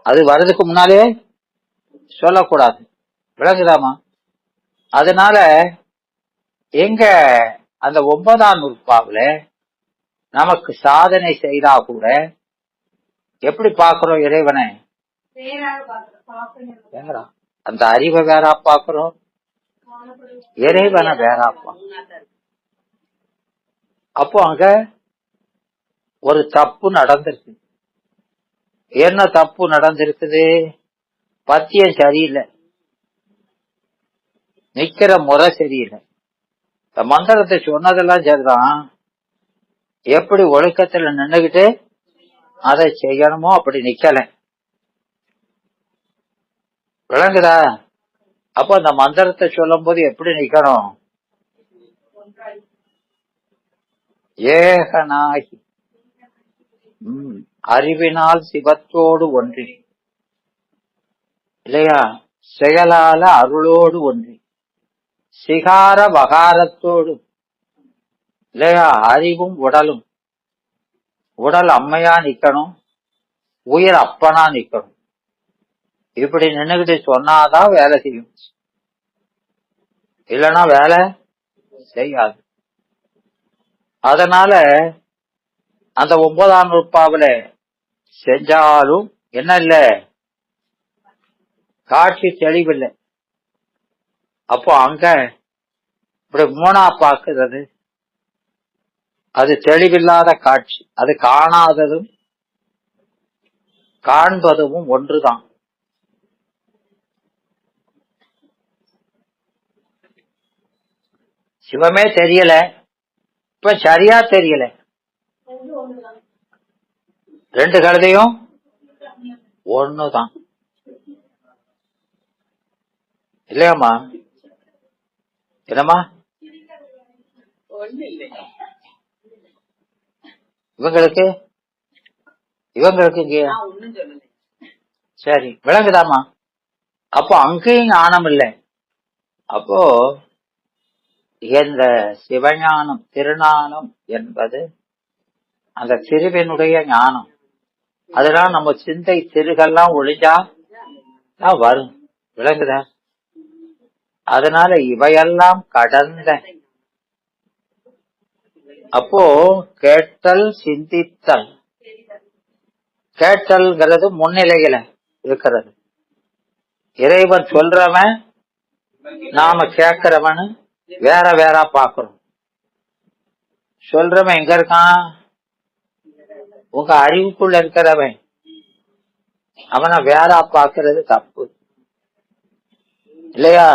அது வர்றதுக்கு முன்னாலே சொல்லக்கூடாது. விளங்குதாமா? அதனால எங்க அந்த 9ஆம் நூற்பாவுல நமக்கு சாதனை செய்தா கூட எப்படி பாக்குறோம் இறைவனை? வேற அந்த அறிவை வேறா பாக்குறோம், இறைவனை வேறா பாக்குறோம். அப்போ அங்க ஒரு தப்பு நடந்திருக்கு. என்ன தப்பு நடந்திருக்குது? பத்தியம் சரியில்லை, நிக்கிற முறை சரியில்லை. இந்த மந்திரத்தை சொன்னதெல்லாம் சரிதான், எப்படி ஒழுக்கத்துல நின்னுகிட்டு அதை செய்யணுமோ அப்படி நிக்கல. விளங்குதா? அப்போ அந்த மந்திரத்தை சொல்லும் போது எப்படி நிக்கணும்? ஏகனாகி அறிவினால் சிவத்தோடு ஒன்றி, இல்லையா? செயலால அருளோடு ஒன்றி, சிகார வகாரத்தோடு, இல்லையா? அறிவும் உடலும், உடல் அம்மையா நிக்கணும், உயிர் அப்பனா நிக்கணும். இப்படி நின்னுகிட்டு சொன்னாதான் வேலை செய்யும், இல்லைன்னா வேலை செய்யாது. அதனால அந்த 9ஆம் நூற்பாவுல செஞ்சாலும் என்ன இல்ல, காட்சி தெளிவில்லை. அப்போ அங்க இப்படி மூணா பாக்குறது அது தெளிவில்லாத காட்சி. அது காணாததும் காண்பதும் ஒன்றுதான். சிவமே தெரியல, இப்ப சரியா தெரியல. ரெண்டு கழுதையும் ஒண்ணுதான் இல்லையாமா? என்னம்மா? இவங்களுக்கு இங்க சரி விளங்குதாமா? அப்போ அங்கேயும் ஞானம் இல்லை. அப்போ இந்த சிவஞானம் திருஞானம் என்பது அந்த திருவினுடைய ஞானம். அதெல்லாம் நம்ம சிந்தை திருகெல்லாம் ஒழிஞ்சா தான் வரும். விளங்குதா? அதனால இவையெல்லாம் கடந்த, அப்போ கேட்டல் சிந்தித்தல், கேட்டல்ங்கிறது முன்னிலையில இருக்கிறது. இறைவன் சொல்றவன் நாம கேட்கிறவனு வேற வேற பாக்குறோம். சொல்றவன் எங்க இருக்கான்? உங்க அறிவுக்குள்ள இருக்கிறவன். அவனை வேற பாக்குறது தப்பு இல்லையா?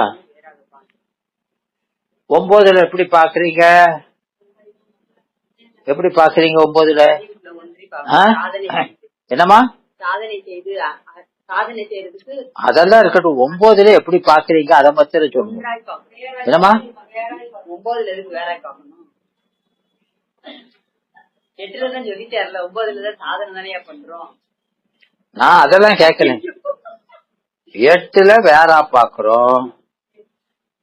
9ல எப்படி பாக்குறீங்க? எப்படி பாக்குறீங்க 9ல? அறிவுல ஒன்றி பார்க்கணும். சாதனை என்னம்மா? சாதனை செய்து சாதனை செய்யறதுக்கு அதெல்லாம் இருக்கட்டும், 9ல எப்படி பாக்குறீங்க அதை மட்டும் சொல்லுங்க. ஒன்றாய் பார்க்கணும். என்னம்மா? 9ல இருக்கு வேறாய் பார்க்கணும். 8ல தான் சொல்லிட்டாருல, 9ல தான் சாதனை தானே பண்றோம். நான் அதெல்லாம் கேட்கல. 8ல வேற பாக்குறோம்,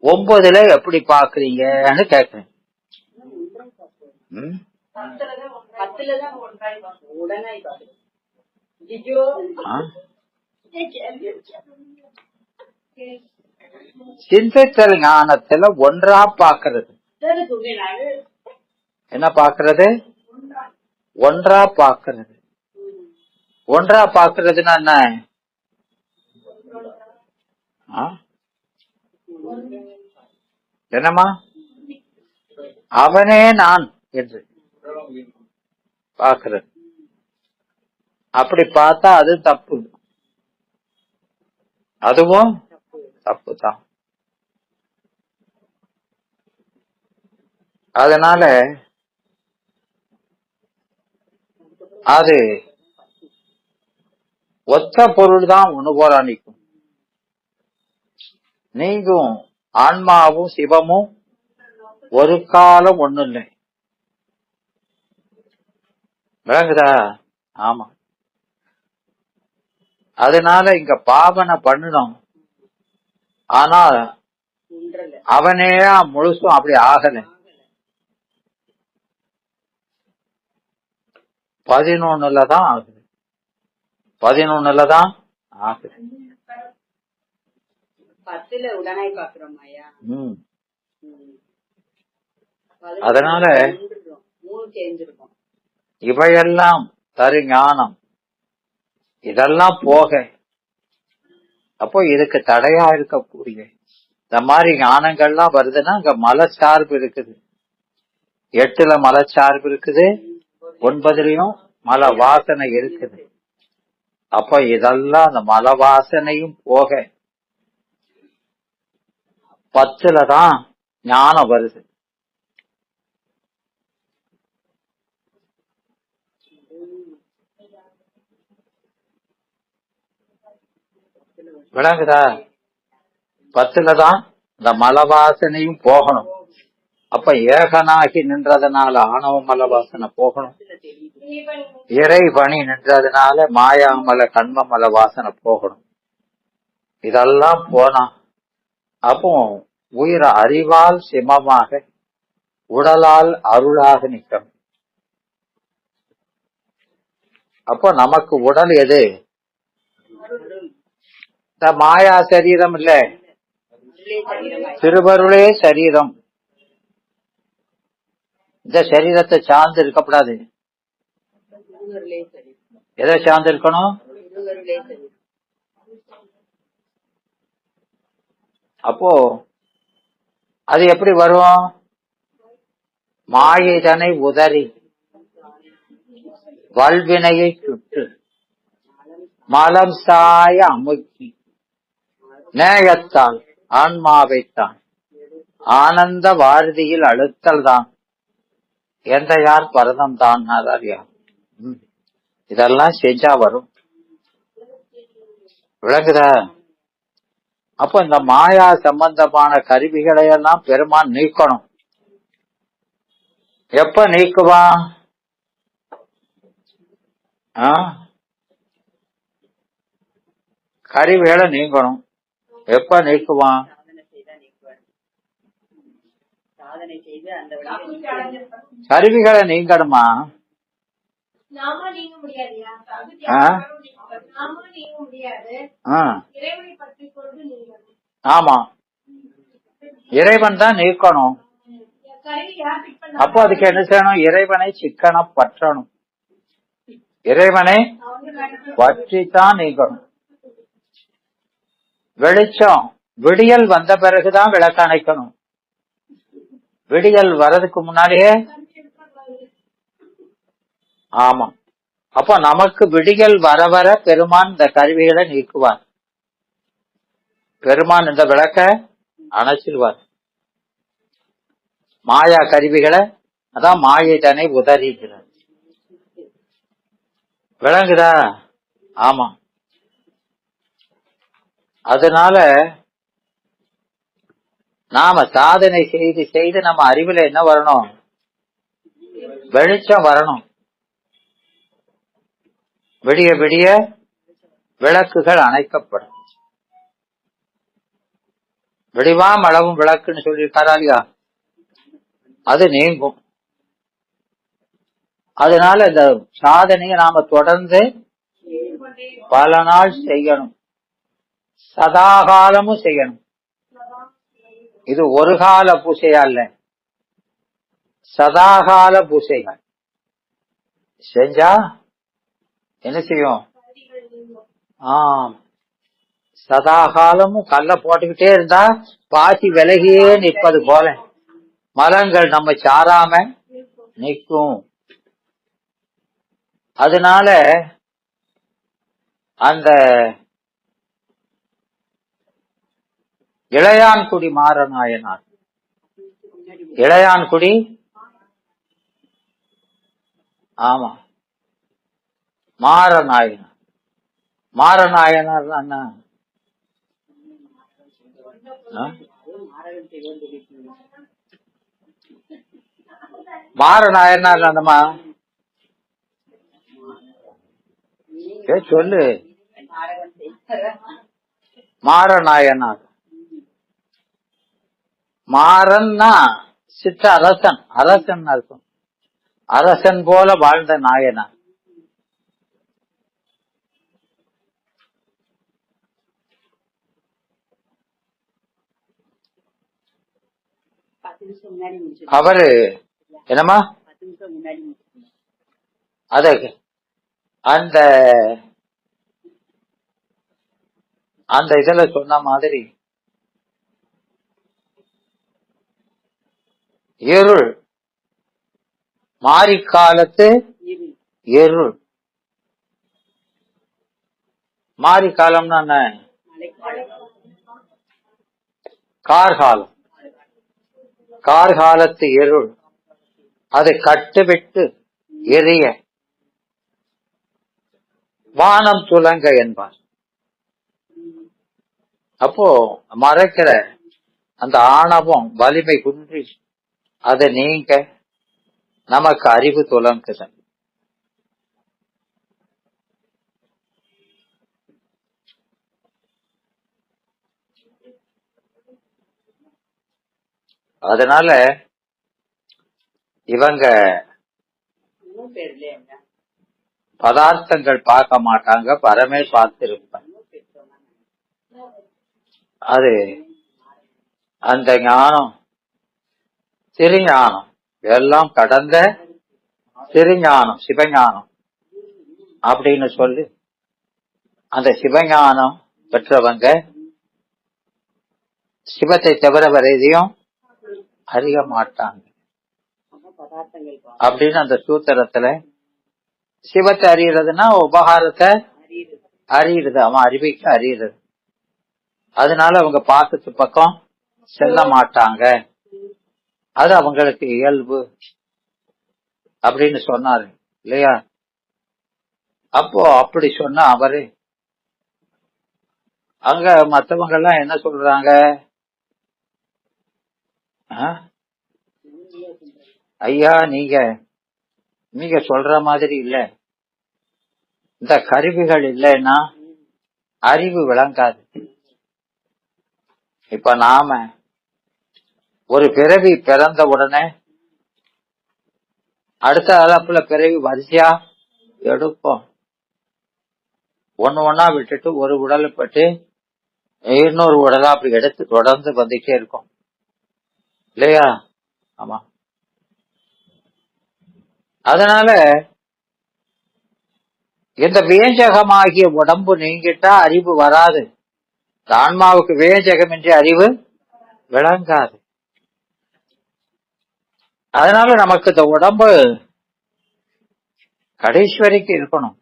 9ல எப்படி பாக்குறீங்கன்னு கேக்குறேன். 10ல தான் ஒன்றாய் பார்க்கணும், உடனாய் பார்க்கணும். ஐயோ, சிந்தத்தல் ஞானத்துல ஒன்றா பாக்குறது. என்ன பாக்குறது? ஒன்றா பாக்குறது. ஒன்றா பாக்குறதுன்னா என்ன? என்னம்மா? அவனே நான் என்று பாக்குறது. அப்படி பார்த்தா அது தப்பு, அதுவும் தப்பு தான். அதனால அது ஒத்த பொருள் தான் ஒண்ணு போல நிற்கும். நீங்கும் ஆன்மாவும் சிவமும் ஒரு காலம் ஒண்ணு இல்லை. விளங்குதா? ஆமா. அதனால இங்க பாவனை பண்ணணும், ஆனா அவனே முழுசும் அப்படி ஆகல. 11ல தான் ஆகுது. 11ல தான் ஆகுது. 10ல உடனாய் பாக்குறோம் ஐயா. அதனால 3 சேர்ந்திருக்கும். இவையெல்லாம் தரு ஞானம், இதெல்லாம் போக அப்போ இதுக்கு தடையா இருக்கக்கூடிய இந்த மாதிரி ஞானங்கள்லாம் வருதுன்னா அங்க மலச்சார்பு இருக்குது. 8ல மலச்சார்பு இருக்குது, 9லயும் மல வாசனை இருக்குது. அப்ப இதெல்லாம் அந்த மல வாசனையும் போக 10ல தான் ஞானம் வருது. விளங்குதா? 10ல தான் இந்த மல வாசனையும் போகணும். அப்ப ஏகனாகி நின்றதுனால ஆணவ மல வாசனை போகணும், இறை பணி நின்றதுனால மாயாமல கண்ம மல வாசனை போகணும். இதெல்லாம் போனா அப்போ உயிர் அறிவால் சிமமாக உடலால் அருளாக நிற்கும். அப்போ நமக்கு உடல் எது? இந்த மாயா சரீரம் இல்ல, திருவருளே சரீரம். இந்த சரீரத்தை சார்ந்து இருக்கப்படாது. எதை சார்ந்து இருக்கணும்? அப்போ அது எப்படி வரும்? மாயைதனை உதறி வல்வினையை சுட்டு மலம் சாய அமுக்கி நேயத்தால் ஆன்மாவைத்தான் ஆனந்த வாரதியில் அழுத்தல் தான் எந்த யார் பரதம் தான் யார். இதெல்லாம் செஞ்சா வரும். விளங்குதா? அப்ப இந்த மாயா சம்பந்தமான கருவிகளை எல்லாம் பெருமான் நீக்கணும். எப்ப நீக்குவான்? கருவிகளை நீக்கணும். எப்ப நீக்குவான்? கருவிகளை நீங்கணுமா? ஆமா, இறைவன் தான் நீக்கணும். அப்போ அதுக்கு என்ன செய்யணும்? இறைவனை சிக்கன பற்றணும். இறைவனை பற்றித்தான் நீக்கணும். வெளிச்சம் விடியல் வந்த பிறகுதான் விளக்க அணைக்கணும். விடியல் வர்றதுக்கு முன்னாடியே. ஆமா. அப்ப நமக்கு விடியல் வர வர பெருமான் இந்த கருவிகளை நீக்குவார். பெருமான் இந்த விளக்க அணைச்சிருவார். மாயா கருவிகளை அதான் மாயை தன்னை உதறிக்கிறார். விளங்குதா? ஆமா. அதனால நாம சாதனை செய்து செய்து நம்ம அறிவுல என்ன வரணும்? வெளிச்சம் வரணும். விடிய விடிய விளக்குகள் அணைக்கப்படும். விடிவாம் அளவும் விளக்குன்னு சொல்லியிருக்காரா இல்லையா? அது நீங்கும். அதனால இந்த சாதனையை நாம தொடர்ந்து பல நாள் செய்யணும், சதாகாலமும் செய்யணும். இது ஒரு கால பூசையா இல்ல, சதாகால பூசைகள் செஞ்சா என்ன செய்யும்? சதாகாலமும் கல்ல போட்டுக்கிட்டே இருந்தா பாசி விலகியே நிற்பது போல மலங்கள் நம்ம சாராம நிற்கும். அதனால அந்த இளையான்குடி மாறநாயனார், இளையான்குடி, ஆமா, மாறநாயனார். மாறநாயனார் என்ன? மாறநாயனார் அந்தமா சொல்லு. மாறநாயனார் மாறன்னா சித்த அரசன், அரசன் அர்த்தம். அரசன் போல வாழ்ந்த நாயனார். அவரு என்னமா அத அந்த அந்த இதுல சொன்ன மாதிரி இருள் மாரிக்காலத்து இருள். மாரிக்காலம்னா என்ன? கார்காலம். கார்காலத்து இருள் அது கட்டுவிட்டு எரிய வானம் துலங்க என்பார். அப்போ மறைக்கிற அந்த ஆணவம் வலிமை குன்றி அதை நீங்க நமக்கு அறிவு துலங்குதல். அதனால இவங்க பதார்த்தங்கள் பார்க்க மாட்டாங்க, பரமே பார்த்திருப்பாங்க. அது அந்த ஞானம் திருஞானம், எல்லாம் கடந்த திருஞானம், சிவஞானம் அப்படின்னு சொல்லி அந்த சிவஞானம் பெற்றவங்க சிவத்தை தவிர வேற எதையும் அறிய மாட்டாங்க அப்படின்னு அந்த சூத்திரத்துல சிவத்தை அறியறதுன்னா உபகாரத்தை அறியறது, அவன் அறிவிக்க அறியறது. அதனால அவங்க பாசத்து பக்கம் செல்ல மாட்டாங்க, அது அவங்களுக்கு இயல்பு அப்படின்னு சொன்னாரு இல்லையா? அப்போ அப்படி சொன்ன அவரு அங்க மத்தவங்க எல்லாம் என்ன சொல்றாங்க? ஐயா நீங்க சொல்ற மாதிரி இல்ல, இந்த கருவிகள் இல்லைன்னா அறிவு விளங்காது. இப்ப நாம ஒரு பிறவி பிறந்த உடனே அடுத்த அளப்புல பிறவி வரிசையா எடுப்போம். ஒண்ணா விட்டுட்டு ஒரு உடலை பட்டு இன்னொரு உடலா அப்படி எடுத்து தொடர்ந்து வந்துட்டே இருக்கும் இல்லையா? ஆமா. அதனால இந்த வேஞ்சகமாகிய உடம்பு நீங்கிட்டா அறிவு வராது. ஆன்மாவுக்கு வேஞ்சகம் என்ற அறிவு விளங்காது. அதனால நமக்கு இந்த உடம்பு கடைசி வரைக்கும் இருக்கணும்.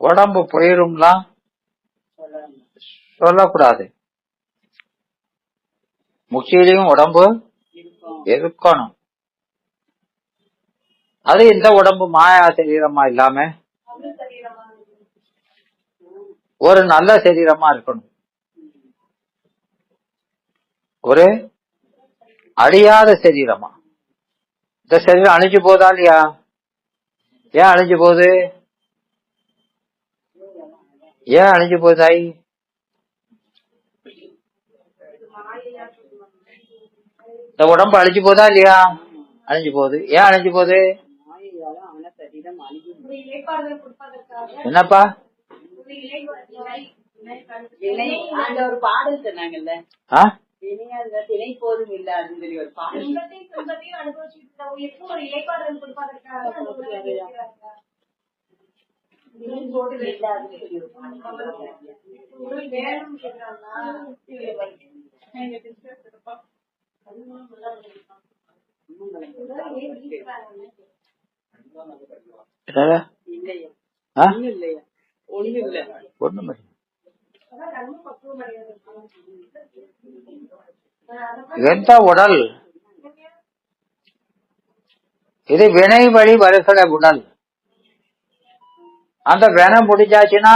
உடம்பு போயிரும்லாம் சொல்லக்கூடாது. முக்தியிலையும் உடம்பு இருக்கும். இருக்கணும். அது இந்த உடம்பு மாயா சரீரமா இல்லாம ஒரு நல்ல சரீரமா இருக்கணும். ஒரு அழியாத சரீரமா. இந்த சரீரம் அழிஞ்சு போதா இல்லையா? ஏன் அழிஞ்சு போகுது? ஏன் அழிஞ்சு போகுதாய்? இந்த உடம்பு அழிஞ்சு போதா இல்லையா? அழிஞ்சு போகுது. ஏன் அழிஞ்சு போகுது? மாயையால அவன சரீரம் அழிஞ்சு என்னப்பா? வினை அந்த ஒரு பாடல் சொன்னாங்கல்ல, வினையாத திணை போதும் இல்ல அப்படின்னு சொல்லி ஒரு பாடல். என்னடா? இல்லையா? ஆ? ஒண்ணும் இல்லையா? ஒண்ணும் இல்ல. ஒண்ணும் இல்லை. எந்த உடல் இது வினை வழி வருகிற உடல். அந்த வினை முடிஞ்சாச்சுன்னா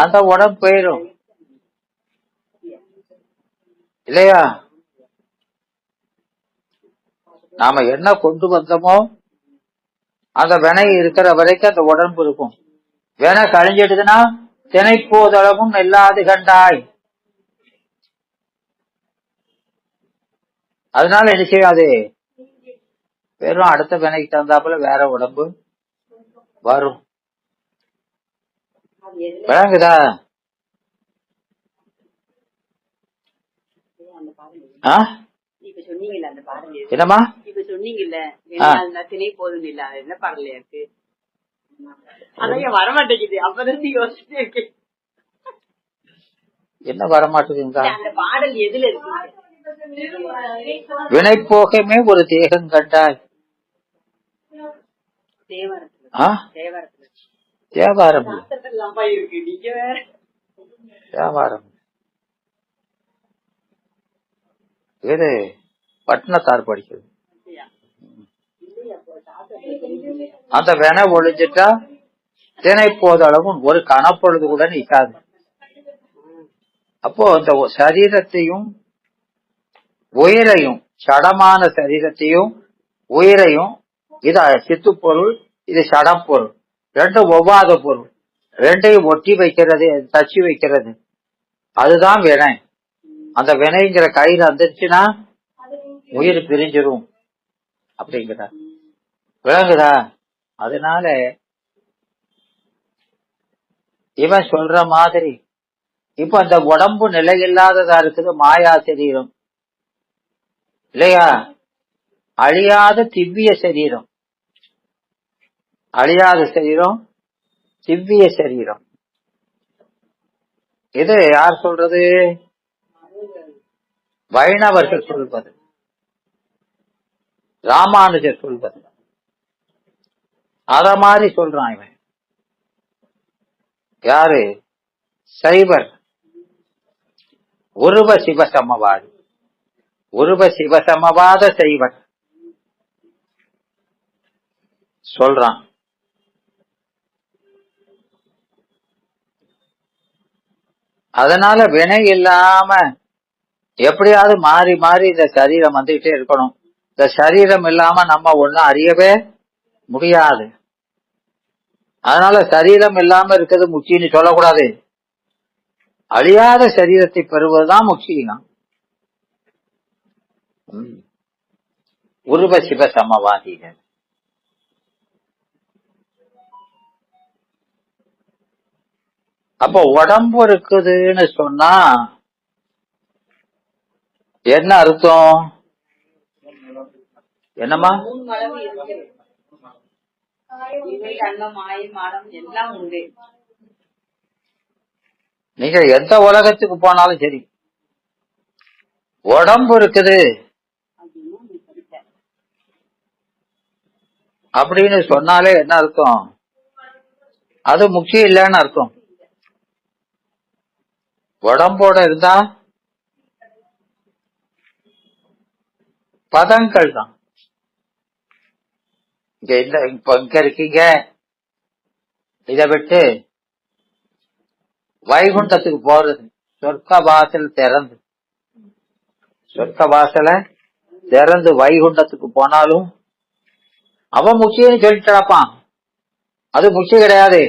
அந்த உடம்பு போயிடும் இல்லையா? நாம என்ன கொண்டு வந்தோமோ அந்த வினை இருக்கிற வரைக்கும் அந்த உடம்பு இருக்கும். வினை கழிஞ்சிடுதுன்னா திணைப்போதளவும் இல்லாது கண்டாய். அதனால என்ன செய்யாது? வெறும் அடுத்த வினைக்கு தகுந்தாப்புல வேற உடம்பு வரும். விளங்குதா? இப்ப சொன்னீங்கல்ல அந்த பாடல், என்னமா இப்ப சொன்னீங்கல்ல வினையால் திணை போதும் இல்ல, அது என்ன பாடலையா இருக்கு? அதையும் வரமாட்டேங்குது. அப்பதான் யோசிச்சுட்டு இருக்கேன். என்ன வரமாட்டேங்குதுங்க? அந்த பாடல் எதுல இருக்கு? வினை போகமே ஒரு தேகம் கண்டாய். தேவாரத்துல. தேவாரத்துல. தேவாரம் இருக்கு. நீங்க வேற தேவாரம் இது பட்டினத்தார் படிக்கிறது. அந்த வினை ஒழிஞ்சிட்டா தினை போதளவும் ஒரு கணப்பொழுது கூட நிற்காது. அப்போ இந்த சரீரத்தையும் உயிரையும், சடமான சரீரத்தையும் உயிரையும், இது சித்து பொருள், இது சடப்பொருள், ரெண்டும் ஒவ்வாத பொருள், ரெண்டையும் ஒட்டி வைக்கிறது, தச்சு வைக்கிறது, அதுதான் வினை. அந்த வினைங்கிற கயிறு வந்துருச்சுன்னா உயிர் பிரிஞ்சிரும் அப்படிங்கிற. விளங்குதா? அதனால இவன் சொல்ற மாதிரி இப்ப அந்த உடம்பு நிலையில்லாததா இருக்குது, மாயா சரீரம் இல்லையா? அழியாத திவ்ய சரீரம். அழியாத சரீரம் திவ்ய சரீரம். இது யார் சொல்றது? வைணவர்கள் சொல்வது, ராமானுஜர் சொல்வது. அத மாதிரி சொல்றான் இவன். யாரு? சைவர். உருவ சிவசமவாதி, உருவ சிவசமவாத சைவர் சொல்றான். அதனால வினை இல்லாம எப்படியாவது மாறி மாறி இந்த சரீரம் வந்துகிட்டே இருக்கணும். இந்த சரீரம் இல்லாம நம்ம ஒண்ணும் அறியவே முடியாது. அதனால சரீரம் இல்லாம இருக்கிறது முக்கியன்னு சொல்லக்கூடாது. அழியாத சரீரத்தை பெறுவதுதான் முக்கியம். உருவ சிவ சமவாதிகள். அப்ப உடம்பு இருக்குதுன்னு சொன்னா என்ன அர்த்தம்? என்னமா? நீங்க எந்த உலகத்துக்கு போனாலும் சரி, உடம்பு இருக்குது அப்படின்னு சொன்னாலே என்ன அர்த்தம்? அது முக்கியம் இல்லைன்னு அர்த்தம். உடம்போட இருந்தா பதங்கள் தான். இப்ப இங்க இருக்கீங்க, இதை விட்டு வைகுண்டத்துக்கு போறது, சொர்க்க வாசல் திறந்து, சொர்க்க வாசல திறந்து வைகுண்டத்துக்கு போனாலும் அவன் முக்கியம் சொல்லிட்டாப்பான். அது முக்கியம் கிடையாது,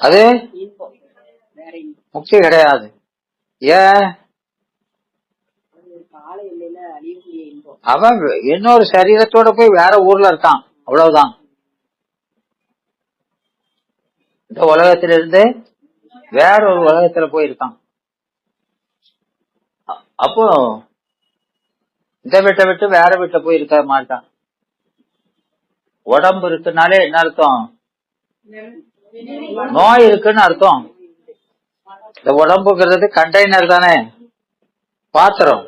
அது முக்கியம் கிடையாது. ஏன்? அவன் இன்னொரு சரீரத்தோட போய் வேற ஊர்ல இருக்கான், அவ்வளவுதான். இந்த உலகத்திலிருந்து வேற ஒரு உலகத்துல போயிருக்கான். அப்போ இந்த வீட்டை விட்டு வேற வீட்டை போயிருக்க மாட்டான். உடம்பு இருக்குனாலே என்ன அர்த்தம்? நோய் இருக்குன்னு அர்த்தம். இந்த உடம்புங்கிறது கண்டெய்னர் தானே, பாத்திரம்,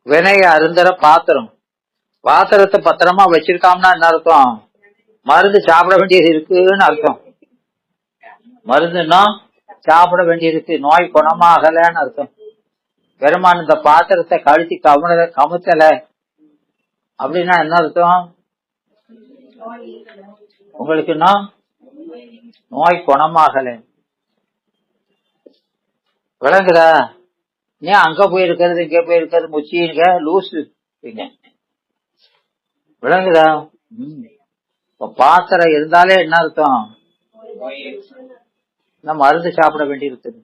வினைய அருந்தர பாத்திரம். பாத்திரத்தை பத்திரமா வச்சிருக்காம்னா என்ன அர்த்தம்? மருந்து சாப்பிட வேண்டியது இருக்குன்னு அர்த்தம். மருந்துன்னா சாப்பிட வேண்டியிருக்கு, நோய் குணமாகலன்னு அர்த்தம். பெருமான் இந்த பாத்திரத்தை கழுத்தி கமுத்தல அப்படின்னா என்ன அர்த்தம்? உங்களுக்கு நோய் குணமாகல. விளங்குதா? நீ அங்க போயிருக்கிறது இங்க போயிருக்கிறது முச்சிங்க லூசு. விளங்குதா? பாத்திரம் இருந்தாலே என்ன அர்த்தம்? மருந்து சாப்பிட வேண்டியிருக்குது.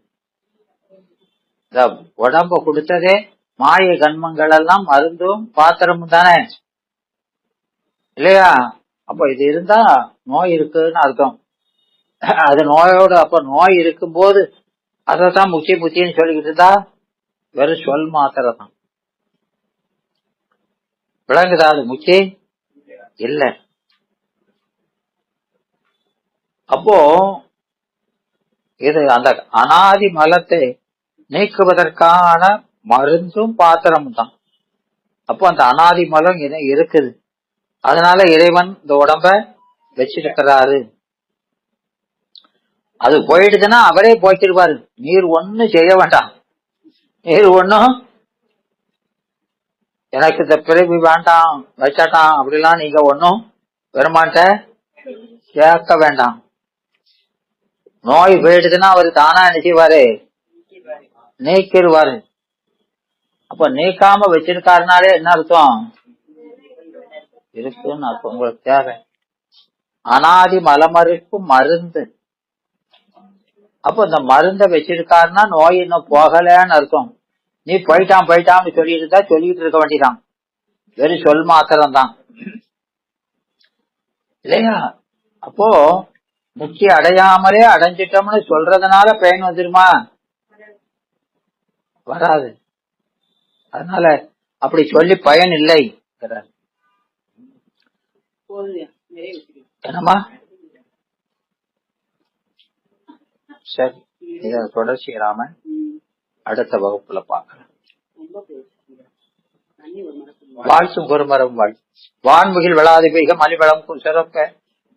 உடம்ப கொடுத்ததே மாய கண்மங்கள் எல்லாம் மருந்தும் பாத்திரமும் தானே, இல்லையா? அப்ப இது இருந்தா நோய் இருக்குன்னு அர்த்தம். அது நோயோட, அப்ப நோய் இருக்கும் போது அதத்தான் முச்சின்னு சொல்லிக்கிட்டு இருந்தா வெறும் சொல் மாத்திரம் தான். விளங்குதா? அது முச்சி இல்ல. அப்போ இது அந்த அனாதி மலத்தை நீக்குவதற்கான மருந்தும் பாத்திரமும் தான். அப்போ அந்த அனாதி மலம் இருக்குது, அதனால இறைவன் இந்த உடம்ப வச்சிருக்கிறாரு. அது போயிடுதுன்னா அவரே போய்க்கிடுவாரு. நீர் ஒன்னும் செய்ய வேண்டாம். நீர் ஒன்னும் எனக்கு இந்த பிறவி வேண்டாம் வச்சாட்டான் அப்படிலாம் நீங்க ஒன்னும் பெருமான்ட்ட கேட்க வேண்டாம். நோய் போயிடுதுன்னா அவரு தானா என்ன செய்வாரு? நீக்கிடுவாரு. அப்ப நீக்காம வச்சிருக்காருனாலே என்ன அர்த்தம்? இருக்குன்னு அர்த்தம். உங்களுக்கு தேவை அனாதி மலமறுக்கும் மருந்து. அப்ப இந்த மருந்த வச்சிருக்காருன்னா நோய் இன்னும் போகலன்னு அர்த்தம். நீ போயிட்டான்னு சொல்லிட்டு இருக்க வேண்டியதான், வெறும் சொல் மாத்திரம் தான், இல்லையா? அப்போ முக்கிய அடையாமலே அடைஞ்சிட்டோம்னு சொல்றதுனால பயன் வந்துருமா? வராது. அதனால அப்படி சொல்லி பயன் இல்லை. என்னமா? சரி, இத தொடர்ச்சிராம அடுத்த வகுப்புல பார்க்கலாம். வாழ்த்தும் குருமரம் வாழ். வான்முகில் விளாது பெய்க மலிவளம் சிறப்ப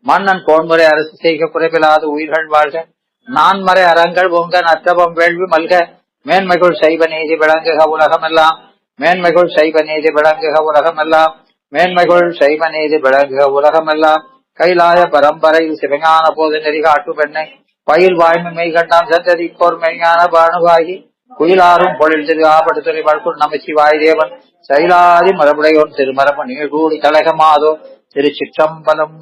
மன்னன் கோன்முறை அரசு செய்க குறைவில்லாத உயிர்கள் வாழ்க. நான்மறை அறங்கள் பொங்க நற்றபம் வேள்வி மல்க. மேன்மைகள் சைவ நீதி விளங்குக உலகமெல்லாம். மேன்மைகள் சைவ நீதி விளங்குக உலகமெல்லாம். மேன்மைகள் சைவ நீதி விளங்குக உலகமெல்லாம். கைலாய பரம்பரையில் சிவஞான போது நெறி காட்டு பெண்ணை பயில் வாய்மை மெய் கண்டாம் சந்ததி கோர் மெய்ஞான பானுவாகி குயிலாரும் பொழில் திரு ஆபடுத்துறை வழக்கு நமச்சிவாய் தேவன் செயலாதி மரபுடையோன் திருமரபு நீழ்கூடி கழகமாதோ திருச்சிற்றம்பலம்.